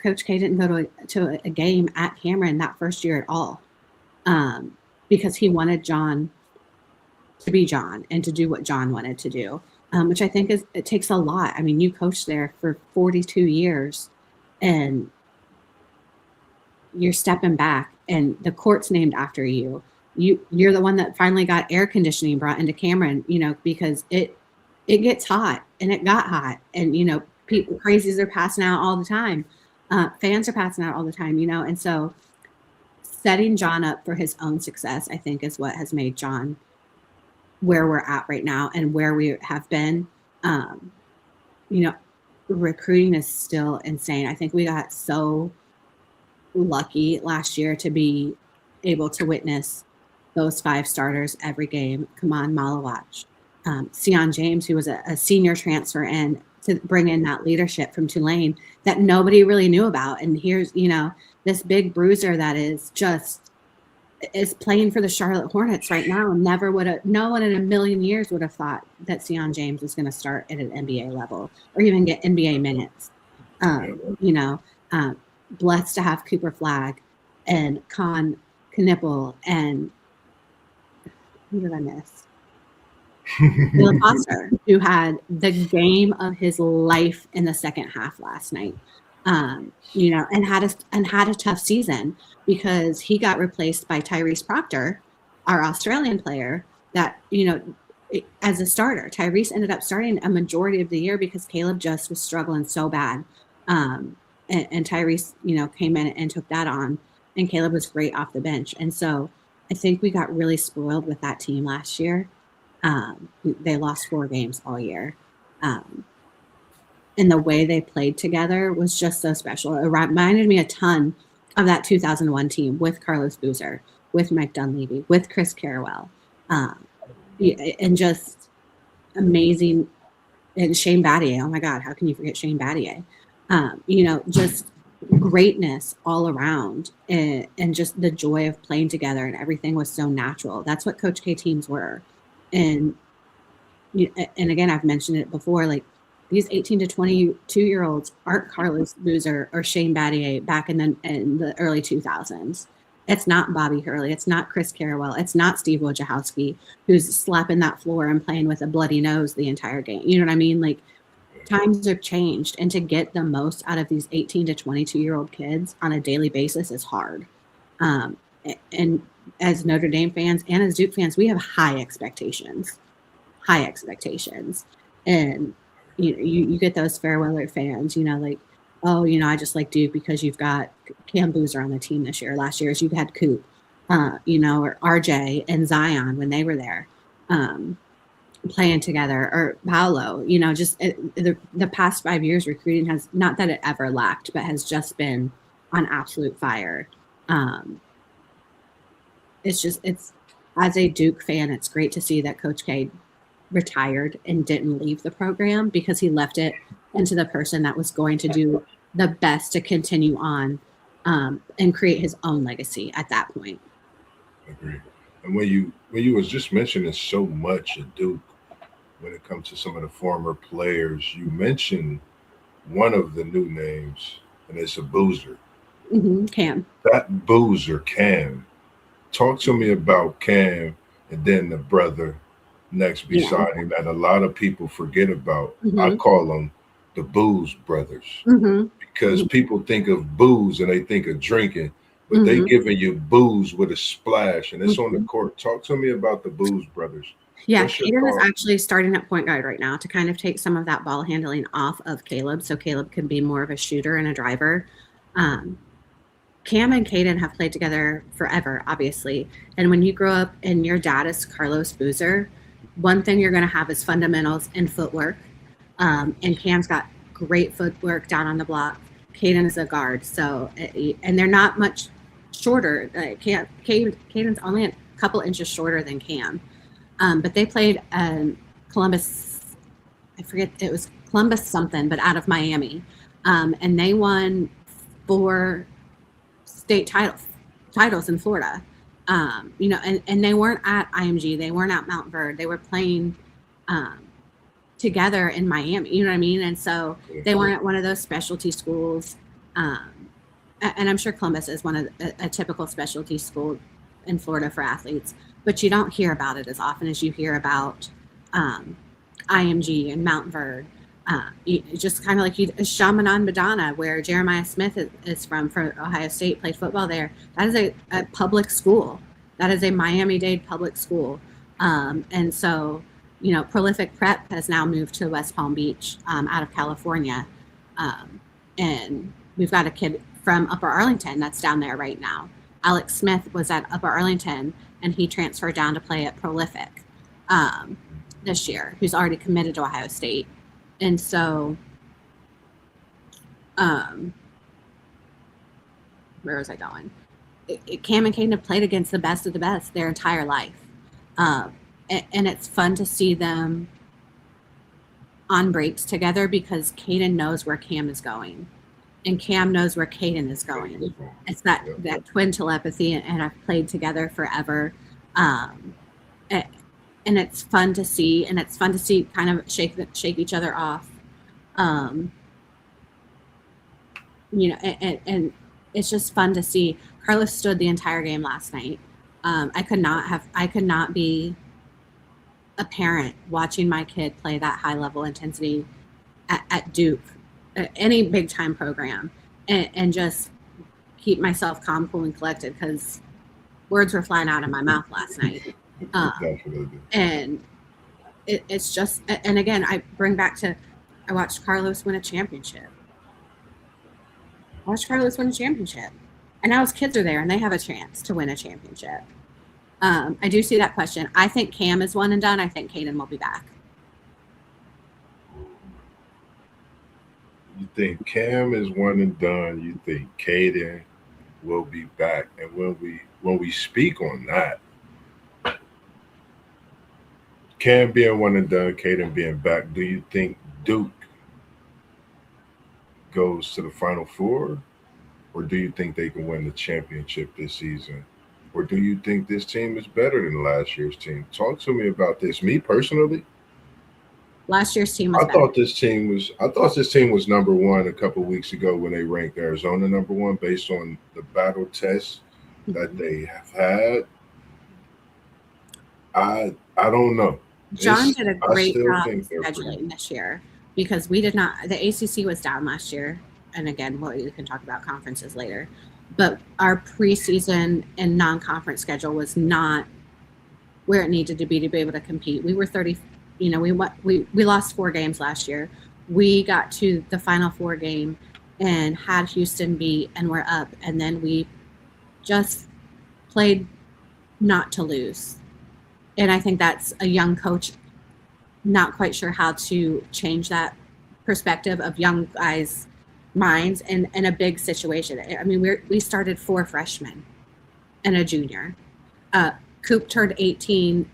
Coach K didn't go to a game at Cameron that first year at all, because he wanted John to be John and to do what John wanted to do, which I think it takes a lot. I mean, you coached there for 42 years, and you're stepping back, and the court's named after you. You're the one that finally got air conditioning brought into Cameron, because it gets hot, and it got hot, and people crazies are passing out all the time. Fans are passing out all the time, and so setting John up for his own success, I think, is what has made John where we're at right now and where we have been. Recruiting is still insane. I think we got so lucky last year to be able to witness those 5 starters every game. Kaman Malawach, Sion James, who was a senior transfer in to bring in that leadership from Tulane that nobody really knew about. And here's, this big bruiser that is playing for the Charlotte Hornets right now. And no one in a million years would have thought that Sion James was going to start at an NBA level or even get NBA minutes. Blessed to have Cooper Flagg and Con Knipple and who did I miss? Bill Foster, who had the game of his life in the second half last night, and had a tough season because he got replaced by Tyrese Proctor, our Australian player. That as a starter, Tyrese ended up starting a majority of the year because Caleb just was struggling so bad, and Tyrese came in and took that on, and Caleb was great off the bench, and so I think we got really spoiled with that team last year. They lost 4 games all year. And the way they played together was just so special. It reminded me a ton of that 2001 team with Carlos Boozer, with Mike Dunleavy, with Chris Carrawell, and just amazing. And Shane Battier. Oh my God, how can you forget Shane Battier? Just greatness all around, and just the joy of playing together, and everything was so natural. That's what Coach K teams were. And again, I've mentioned it before, like these 18 to 22-year-olds aren't Carlos Boozer or Shane Battier back in the early 2000s. It's not Bobby Hurley. It's not Chris Carrawell. It's not Steve Wojciechowski, who's slapping that floor and playing with a bloody nose the entire game. You know what I mean? Like, times have changed, and to get the most out of these 18 to 22-year-old kids on a daily basis is hard. And as Notre Dame fans and as Duke fans, we have high expectations. And you get those fair weather fans, like, oh, I just like Duke because you've got Cam Boozer on the team this year. Last year, you've had Coop, or RJ and Zion when they were there. playing together, or Paolo, just the past 5 years recruiting has, not that it ever lacked, but has just been on absolute fire. It's as a Duke fan, it's great to see that Coach K retired and didn't leave the program, because he left it into the person that was going to do the best to continue on and create his own legacy at that point. Agree. And when you was just mentioning so much at Duke, when it comes to some of the former players, you mentioned one of the new names, and it's a boozer. Cam. That boozer, Cam. Talk to me about Cam, and then the brother next Yeah. beside him that a lot of people forget about. I hmm call them the Booze Brothers, hmm because people think of booze and they think of drinking, but they hmm giving you booze with a splash, and it's on the hmm court. Talk to me about the Booze Brothers. Yeah, What's your Caden is thought? actually starting at point guard right now to kind of take some of that ball handling off of Caleb, so Caleb can be more of a shooter and a driver. Um, Cam and Caden have played together forever, obviously. And when you grow up and your dad is Carlos Boozer, one thing you're going to have is fundamentals and footwork. And Cam's got great footwork down on the block. Caden is a guard, and they're not much shorter. Caden's only a couple inches shorter than Cam, but they played Columbus. I forget, it was Columbus something, but out of Miami, and they won 4 state titles in Florida. And they weren't at IMG, they weren't at Mount Verd, they were playing um, together in Miami. You know what I mean? And so they weren't at one of those specialty schools. Um, and I'm sure Columbus is one of a typical specialty school in Florida for athletes, but you don't hear about it as often as you hear about um, IMG and Mount Verd. Just kind of like Chaminade Madonna, where Jeremiah Smith is from, for Ohio State, played football there. That is a public school. That is a Miami-Dade public school. And so, Prolific Prep has now moved to West Palm Beach out of California. And we've got a kid from Upper Arlington that's down there right now. Alex Smith was at Upper Arlington, and he transferred down to play at Prolific this year, who's already committed to Ohio State. And so, where was I going? Cam and Caden have played against the best of the best their entire life. And it's fun to see them on breaks together, because Caden knows where Cam is going, and Cam knows where Caden is going. It's that twin telepathy, and I've played together forever. And it's fun to see, kind of shake each other off. And it's just fun to see. Carlos stood the entire game last night. I could not be a parent watching my kid play that high level intensity at Duke, any big time program, and just keep myself calm, cool, and collected, because words were flying out of my mouth last night. And it's just, and again, I bring back to, I watched Carlos win a championship. And now his kids are there, and they have a chance to win a championship. I do see that question. I think Cam is one and done. I think Caden will be back. You think Cam is one and done? You think Caden will be back? And when we speak on that, Cam being one and done, Caden being back, do you think Duke goes to the Final Four, or do you think they can win the championship this season? Or do you think this team is better than last year's team? Talk to me about this. Me personally, last year's team was I thought this team was number one a couple weeks ago when they ranked Arizona number one based on the battle tests that they have had. I don't know. John did a great job scheduling this year, because we did not. The ACC was down last year, and again, we can talk about conferences later. But our preseason and non-conference schedule was not where it needed to be able to compete. We were 30. We lost 4 games last year. We got to the Final Four game and had Houston beat, and we're up. And then we just played not to lose. And I think that's a young coach not quite sure how to change that perspective of young guys' minds in a big situation. I mean, we started 4 freshmen and a junior. Coop turned 18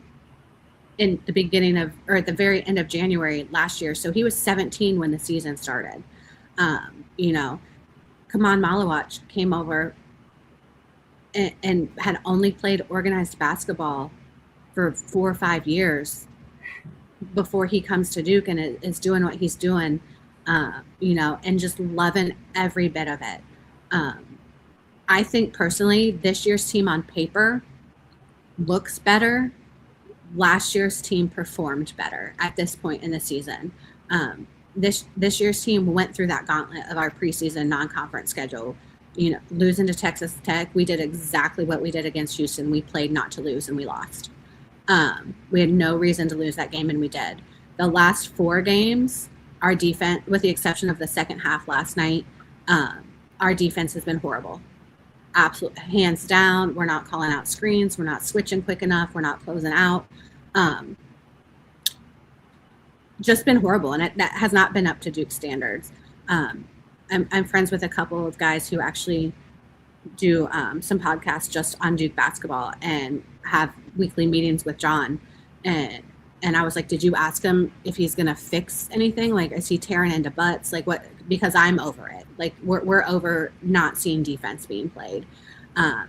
in the beginning of, or at the very end of January last year. So he was 17 when the season started. You know, Kaman Malawach came over and had only played organized basketball for 4 or 5 years before he comes to Duke and is doing what he's doing, you know, and just loving every bit of it. I think personally, this year's team on paper looks better. Last year's team performed better at this point in the season. This year's team went through that gauntlet of our preseason non-conference schedule. You know, losing to Texas Tech, we did exactly what we did against Houston. We played not to lose, and we lost. We had no reason to lose that game, and we did. The last 4 games, our defense, with the exception of the second half last night, our defense has been horrible. Absolutely, hands down. We're not calling out screens. We're not switching quick enough. We're not closing out. Just been horrible, and that has not been up to Duke standards. I'm friends with a couple of guys who actually do some podcasts just on Duke basketball and have weekly meetings with John. And I was like, did you ask him if he's going to fix anything? Like, is he tearing into butts? Like, what? Because I'm over it. Like, we're over not seeing defense being played.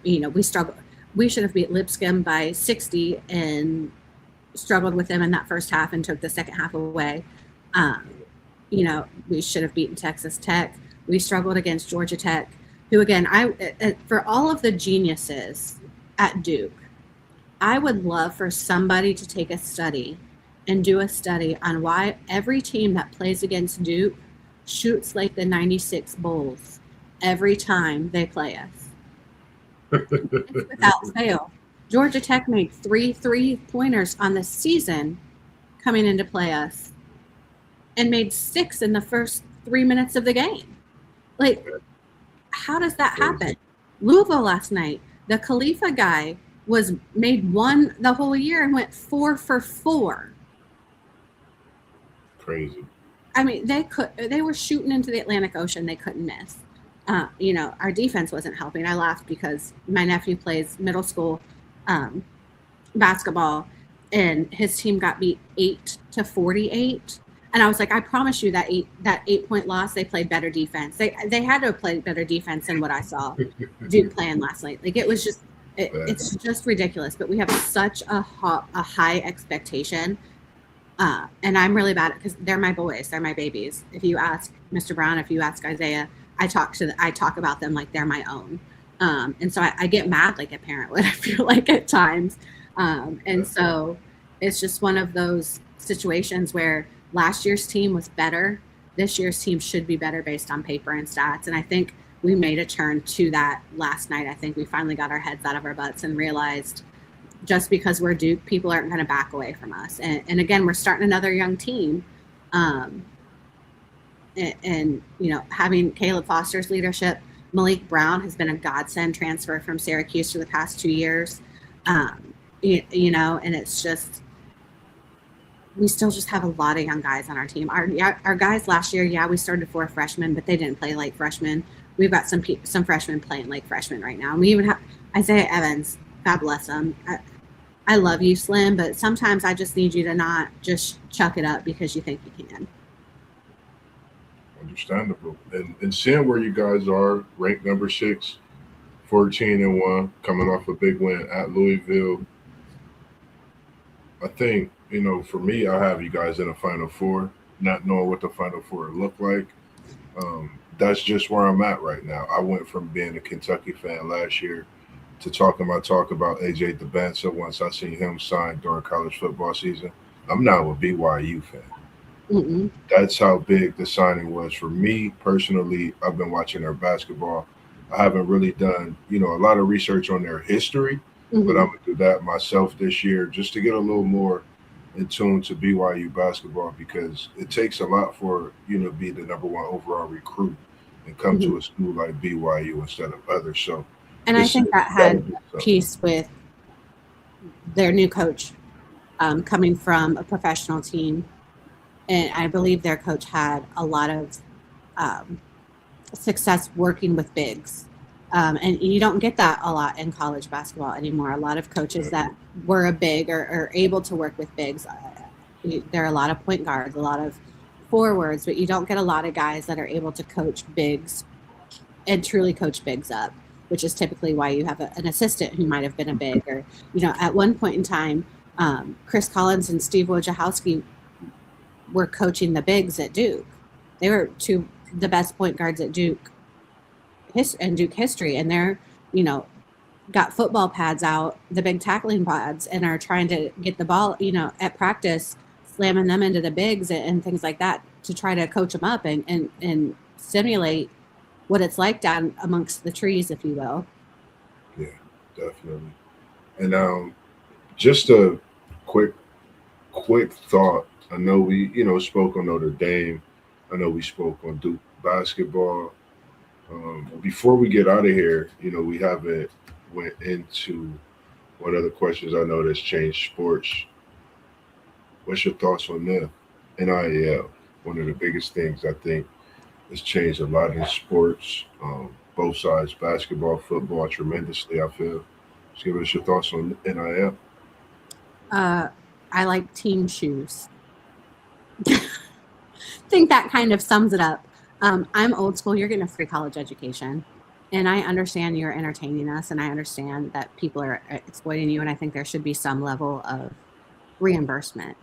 You know, we struggled. We should have beat Lipscomb by 60 and struggled with them in that first half and took the second half away. You know, we should have beaten Texas Tech. We struggled against Georgia Tech, who, again, for all of the geniuses at Duke, I would love for somebody to take a study and do a study on why every team that plays against Duke shoots like the 96 Bulls every time they play us. Without fail. Georgia Tech made 3 3-pointers on the season coming in to play us and made 6 in the first 3 minutes of the game. Like, how does that happen? Louisville last night, the Khalifa guy made 1 the whole year and went 4 for 4. Crazy. I mean, they were shooting into the Atlantic Ocean. They couldn't miss. You know, our defense wasn't helping. I laughed because my nephew plays middle school basketball, and his team got beat 8-48. And I was like, I promise you that 8-point loss, they played better defense. They had to have played better defense than what I saw Duke playing last night. Like, it was just, it's just ridiculous. But we have such a high expectation. And I'm really bad at, because they're my boys, they're my babies. If you ask Mr. Brown, if you ask Isaiah, I talk about them like they're my own. And so I get mad like a parent would, I feel like, at times. And so it's just one of those situations where last year's team was better. This year's team should be better based on paper and stats. And I think we made a turn to that last night. I think we finally got our heads out of our butts and realized just because we're Duke, people aren't going to back away from us. And again, we're starting another young team. And, you know, having Caleb Foster's leadership, Malik Brown has been a godsend transfer from Syracuse for the past 2 years. You know, and it's just, we still just have a lot of young guys on our team. Our guys last year, we started 4 freshmen, but they didn't play like freshmen. We've got some freshmen playing like freshmen right now. And we even have Isaiah Evans. God bless him. I love you, Slim, but sometimes I just need you to not just chuck it up because you think you can. Understandable. And seeing where you guys are, ranked number 6, 14-1, coming off a big win at Louisville. I think, you know, for me, I have you guys in a Final Four, not knowing what the Final Four look like. That's just where I'm at right now. I went from being a Kentucky fan last year to talk about AJ DeBanza once I seen him sign during college football season. I'm now a BYU fan. Mm-mm. That's how big the signing was for me personally. I've been watching their basketball. I haven't really done, you know, a lot of research on their history, but I'm gonna do that myself this year just to get a little more in tune to BYU basketball, because it takes a lot for you know be the number 1 overall recruit and come to a school like BYU instead of others. So, and I think that had a piece with their new coach, coming from a professional team. And I believe their coach had a lot of success working with bigs. And you don't get that a lot in college basketball anymore. A lot of coaches that were a big or are able to work with bigs, there are a lot of point guards, a lot of forwards, but you don't get a lot of guys that are able to coach bigs and truly coach bigs up, which is typically why you have an assistant who might have been a big. Or, at one point in time, Chris Collins and Steve Wojciechowski were coaching the bigs at Duke. They were two the best point guards at Duke and Duke history, and they're got football pads out, the big tackling pads, and are trying to get the ball at practice, slamming them into the bigs and things like that to try to coach them up and simulate what it's like down amongst the trees, if you will. Yeah, definitely. And just a quick thought. I know we spoke on Notre Dame. I know we spoke on Duke basketball. Before we get out of here, we haven't went into what other questions I know that's changed sports. What's your thoughts on that? NIL, one of the biggest things I think has changed a lot in sports, both sides, basketball, football, tremendously. I feel. Just give us your thoughts on NIL. I like team shoes. I think that kind of sums it up. I'm old school. You're getting a free college education. And I understand you're entertaining us, and I understand that people are exploiting you, and I think there should be some level of reimbursement.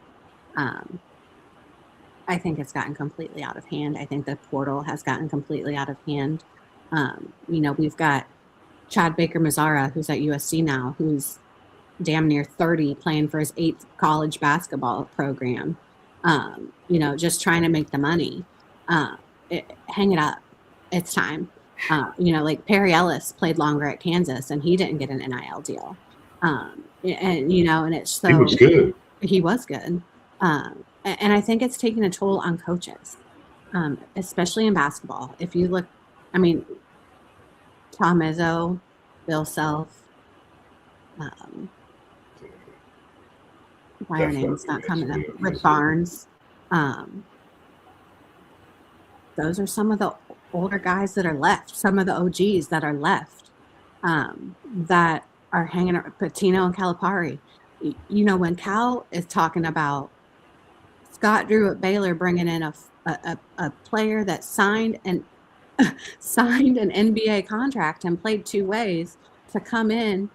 I think it's gotten completely out of hand. I think the portal has gotten completely out of hand. We've got Chad Baker-Mazara, who's at USC now, who's damn near 30, playing for his 8th college basketball program, just trying to make the money. Hang it up. It's time. Like Perry Ellis played longer at Kansas, and he didn't get an NIL deal. And it's so he was good. He was good. And I think it's taking a toll on coaches, especially in basketball. If you look, Tom Izzo, Bill Self, why are names not coming up? Rick Barnes. Those are some of the older guys that are left, some of the OGs that are left, that are hanging around. Patino and Calipari. When Cal is talking about Scott Drew at Baylor bringing in a player that signed an NBA contract and played 2 ways to come in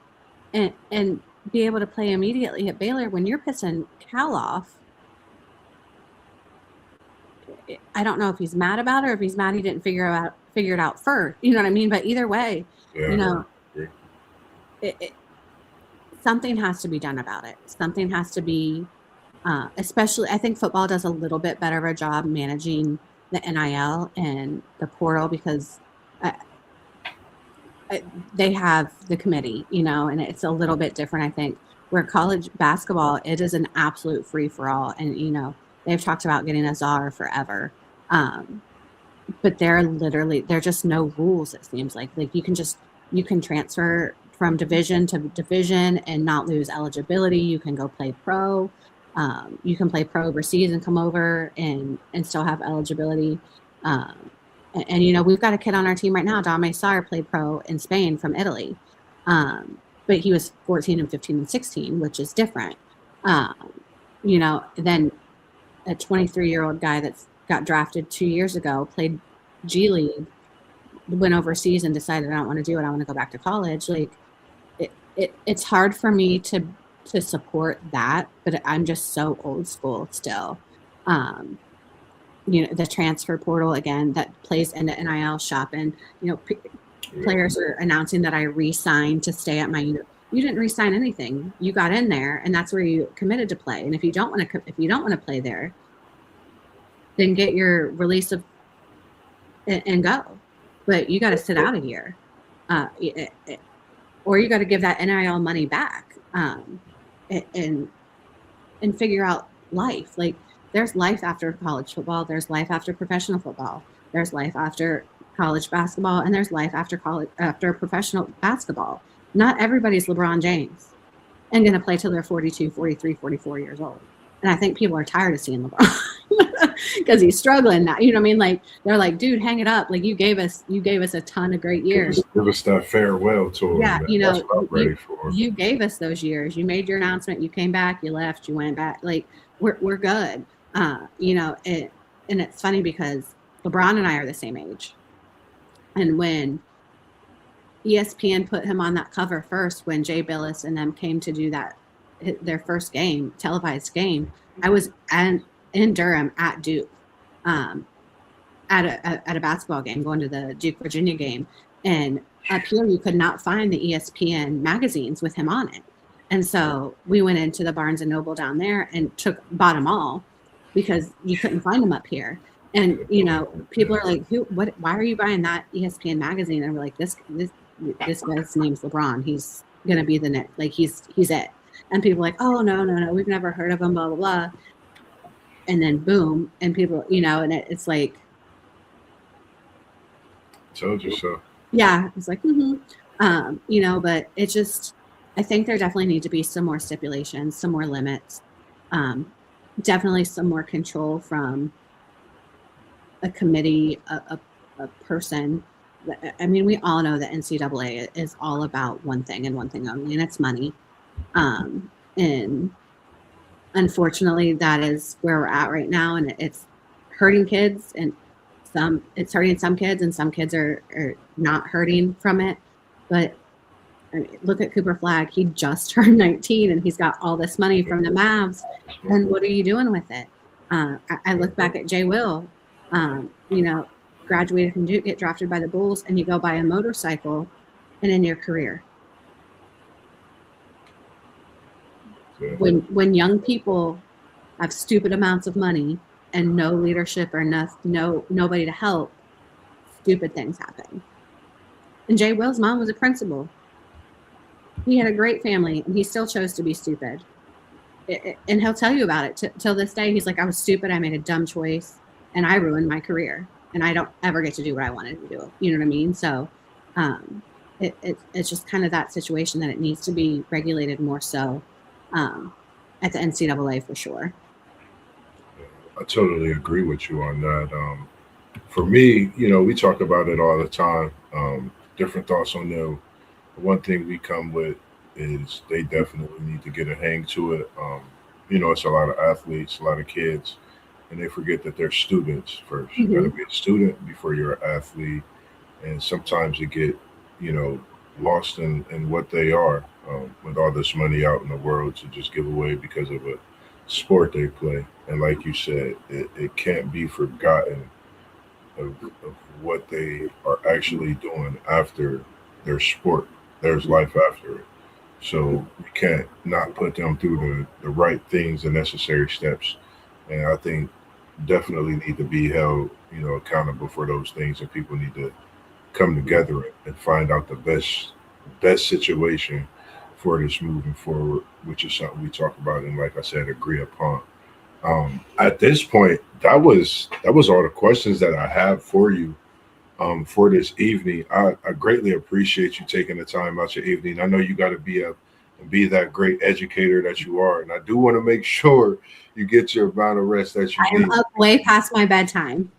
and be able to play immediately at Baylor, when you're pissing Cal off, I don't know if he's mad about it or if he's mad he didn't figure it out first. You know what I mean? But either way, something has to be done about it. Something has to be, especially, I think football does a little bit better of a job managing the NIL and the portal, because they have the committee, and it's a little bit different, I think, where college basketball, it is an absolute free for all. And, they've talked about getting a czar forever. But they're just no rules, it seems like. Like you can transfer from division to division and not lose eligibility. You can go play pro. You can play pro overseas and come over and still have eligibility. And we've got a kid on our team right now, Dame Sarr, played pro in Spain from Italy. But he was 14 and 15 and 16, which is different. Then a 23-year-old guy that's got drafted 2 years ago, played G League, went overseas and decided, I don't want to do it. I want to go back to college. Like it's hard for me to support that, but I'm just so old school still. The transfer portal, again, that plays into NIL shopping. Players are announcing that I re-signed to stay at my You didn't re-sign anything. You got in there, and that's where you committed to play. And if you don't want to play there, then get your release and go. But you got to sit out of here, or you got to give that NIL money back, and figure out life. Like there's life after college football. There's life after professional football. There's life after college basketball, and there's life after professional basketball. Not everybody's LeBron James. and going to play till they're 42, 43, 44 years old. And I think people are tired of seeing LeBron because he's struggling now. You know what I mean? Like they're like, dude, hang it up. Like you gave us a ton of great years. Give us that farewell tour. Yeah, Man. you know, That's what I'm ready for. You gave us those years. You made your announcement. You came back. You left. You went back. Like we're good. You know, and it's funny because LeBron and I are the same age. And when ESPN put him on that cover first, when Jay Billis and them came to do their first game, televised game, I was in Durham at Duke, at a basketball game, going to the Duke Virginia game, and up here you could not find the ESPN magazines with him on it, and so we went into the Barnes and Noble down there and bought them all because you couldn't find them up here. And you know, people are like, why are you buying that ESPN magazine? And we're like, this guy's name's LeBron. He's gonna be the next, like he's it. And people are like, oh no, we've never heard of him, blah blah blah. And then boom, and people, you know, and it's like, told you so. Yeah, it's like, you know, but it just, I think there definitely need to be some more stipulations, some more limits, definitely some more control from a committee, a person. I mean, we all know that NCAA is all about one thing and one thing only, and it's money. And unfortunately, that is where we're at right now, and it's hurting kids, and it's hurting some kids, and some kids are not hurting from it. But I mean, look at Cooper Flagg. He just turned 19, and he's got all this money from the Mavs. And what are you doing with it? I look back at Jay Will, you know, graduated from Duke, get drafted by the Bulls, and you go buy a motorcycle and in your career. Yeah. When young people have stupid amounts of money and no leadership or nobody to help, stupid things happen. And Jay Will's mom was a principal. He had a great family, and he still chose to be stupid. And he'll tell you about it till this day. He's like, I was stupid. I made a dumb choice, and I ruined my career, and I don't ever get to do what I wanted to do. You know what I mean? So it's just kind of that situation that it needs to be regulated more so at the NCAA for sure. I totally agree with you on that. For me, you know, we talk about it all the time. Different thoughts on them. One thing we come with is they definitely need to get a hang to it. You know, it's a lot of athletes, a lot of kids, and they forget that they're students first. Mm-hmm. You got to be a student before you're an athlete, and sometimes you get, you know, lost in what they are with all this money out in the world to just give away because of a sport they play. And like you said, it can't be forgotten of what they are actually doing after their sport. There's life after it. So we can't not put them through the right things, the necessary steps. And I think definitely need to be held, you know, accountable for those things, and people need to come together and find out the best situation for this moving forward, which is something we talk about and, like I said, agree upon. At this point, that was all the questions that I have for you for this evening. I greatly appreciate you taking the time out your evening. I know you got to be up and be that great educator that you are, and I do want to make sure you get your amount of rest that you need. I'm up way past my bedtime.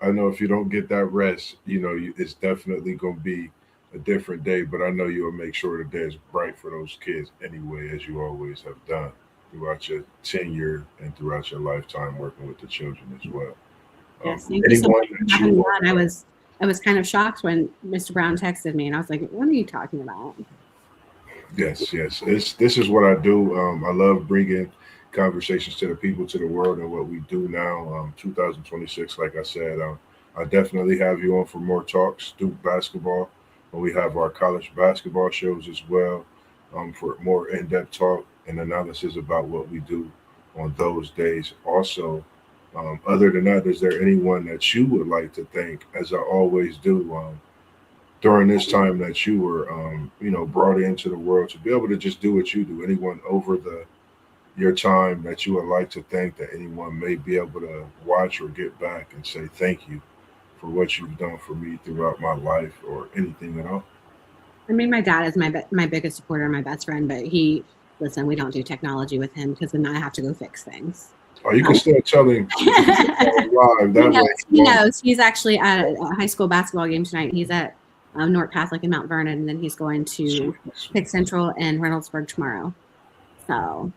I know if you don't get that rest, you know, it's definitely going to be a different day, but I know you'll make sure the day is bright for those kids anyway, as you always have done throughout your tenure and throughout your lifetime working with the children as well. Yes, thank you so much for having me on. I was kind of shocked when Mr. Brown texted me, and I was like, what are you talking about? Yes. This is what I do. I love bringing conversations to the people, to the world, and what we do now. 2026, like I said, I definitely have you on for more talks, Duke basketball. We have our college basketball shows as well, for more in-depth talk and analysis about what we do on those days. Also, other than that, is there anyone that you would like to thank, as I always do, during this time that you were, you know, brought into the world to be able to just do what you do? Anyone over your time that you would like to thank, that anyone may be able to watch or get back and say thank you for what you've done for me throughout my life, or anything at all? I mean, my dad is my biggest supporter, my best friend, but he listen, we don't do technology with him because then I have to go fix things. Oh, you can still tell him live. He knows. He's actually at a high school basketball game tonight. He's at Notre Catholic in Mount Vernon, and then he's going to Pitt Central and Reynoldsburg tomorrow. So.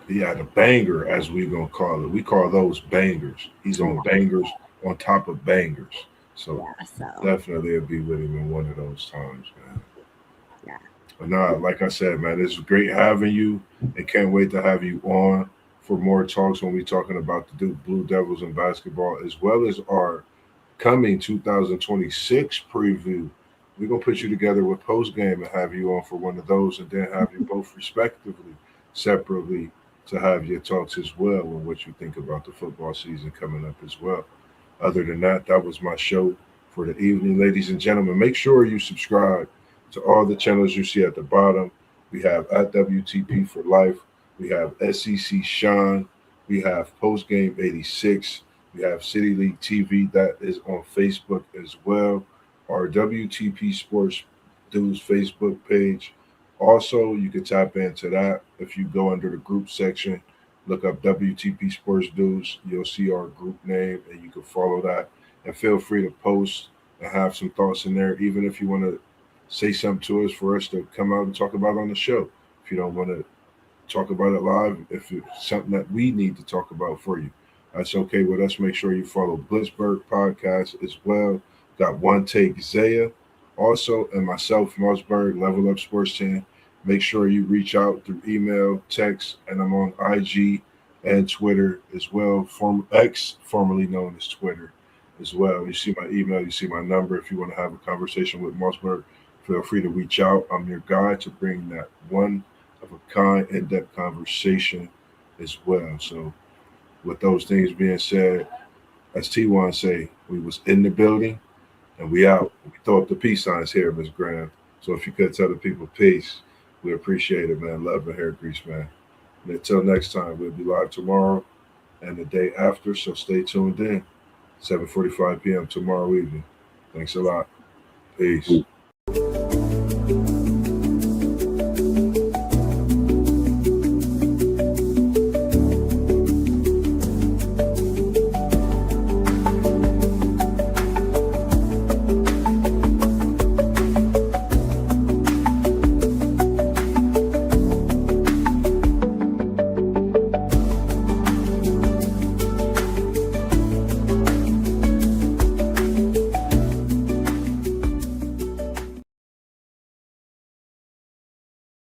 Yeah, the banger, as we're going to call it. We call those bangers. He's on bangers on top of bangers. So, definitely it'll be with him in one of those times, man. Yeah. But nah, like I said, man, it's great having you, and can't wait to have you on for more talks when we're talking about the Duke Blue Devils in basketball, as well as our coming 2026 preview. We're going to put you together with postgame and have you on for one of those, and then have you both respectively, separately, to have your talks as well on what you think about the football season coming up as well. Other than that, that was my show for the evening, ladies and gentlemen. Make sure you subscribe to all the channels you see at the bottom. We have at WTP for Life. We have SEC Sean. We have Postgame 86. We have City League TV. That is on Facebook as well. Our WTP Sports Dudes Facebook page. Also, you can tap into that if you go under the group section, look up WTP Sports Dudes. You'll see our group name, and you can follow that. And feel free to post and have some thoughts in there, even if you want to say something to us for us to come out and talk about on the show. If you don't want to talk about it live, if it's something that we need to talk about for you, that's okay with us. Make sure you follow MossBurgh Podcast as well. Got One Take Zaya also, and myself, MossBurgh, Level Up Sports Team. Make sure you reach out through email, text, and I'm on IG and Twitter as well. X, formerly known as Twitter as well. You see my email, you see my number. If you want to have a conversation with MossBurgh, feel free to reach out. I'm your guy to bring that one of a kind, in-depth conversation as well. So with those things being said, as T1 say, we was in the building and we out. We throw up the peace signs here, Ms. Graham. So if you could tell the people peace, we appreciate it, man. Love and hair grease, man. And until next time, we'll be live tomorrow and the day after. So stay tuned in. 7:45 p.m. tomorrow evening. Thanks a lot. Peace.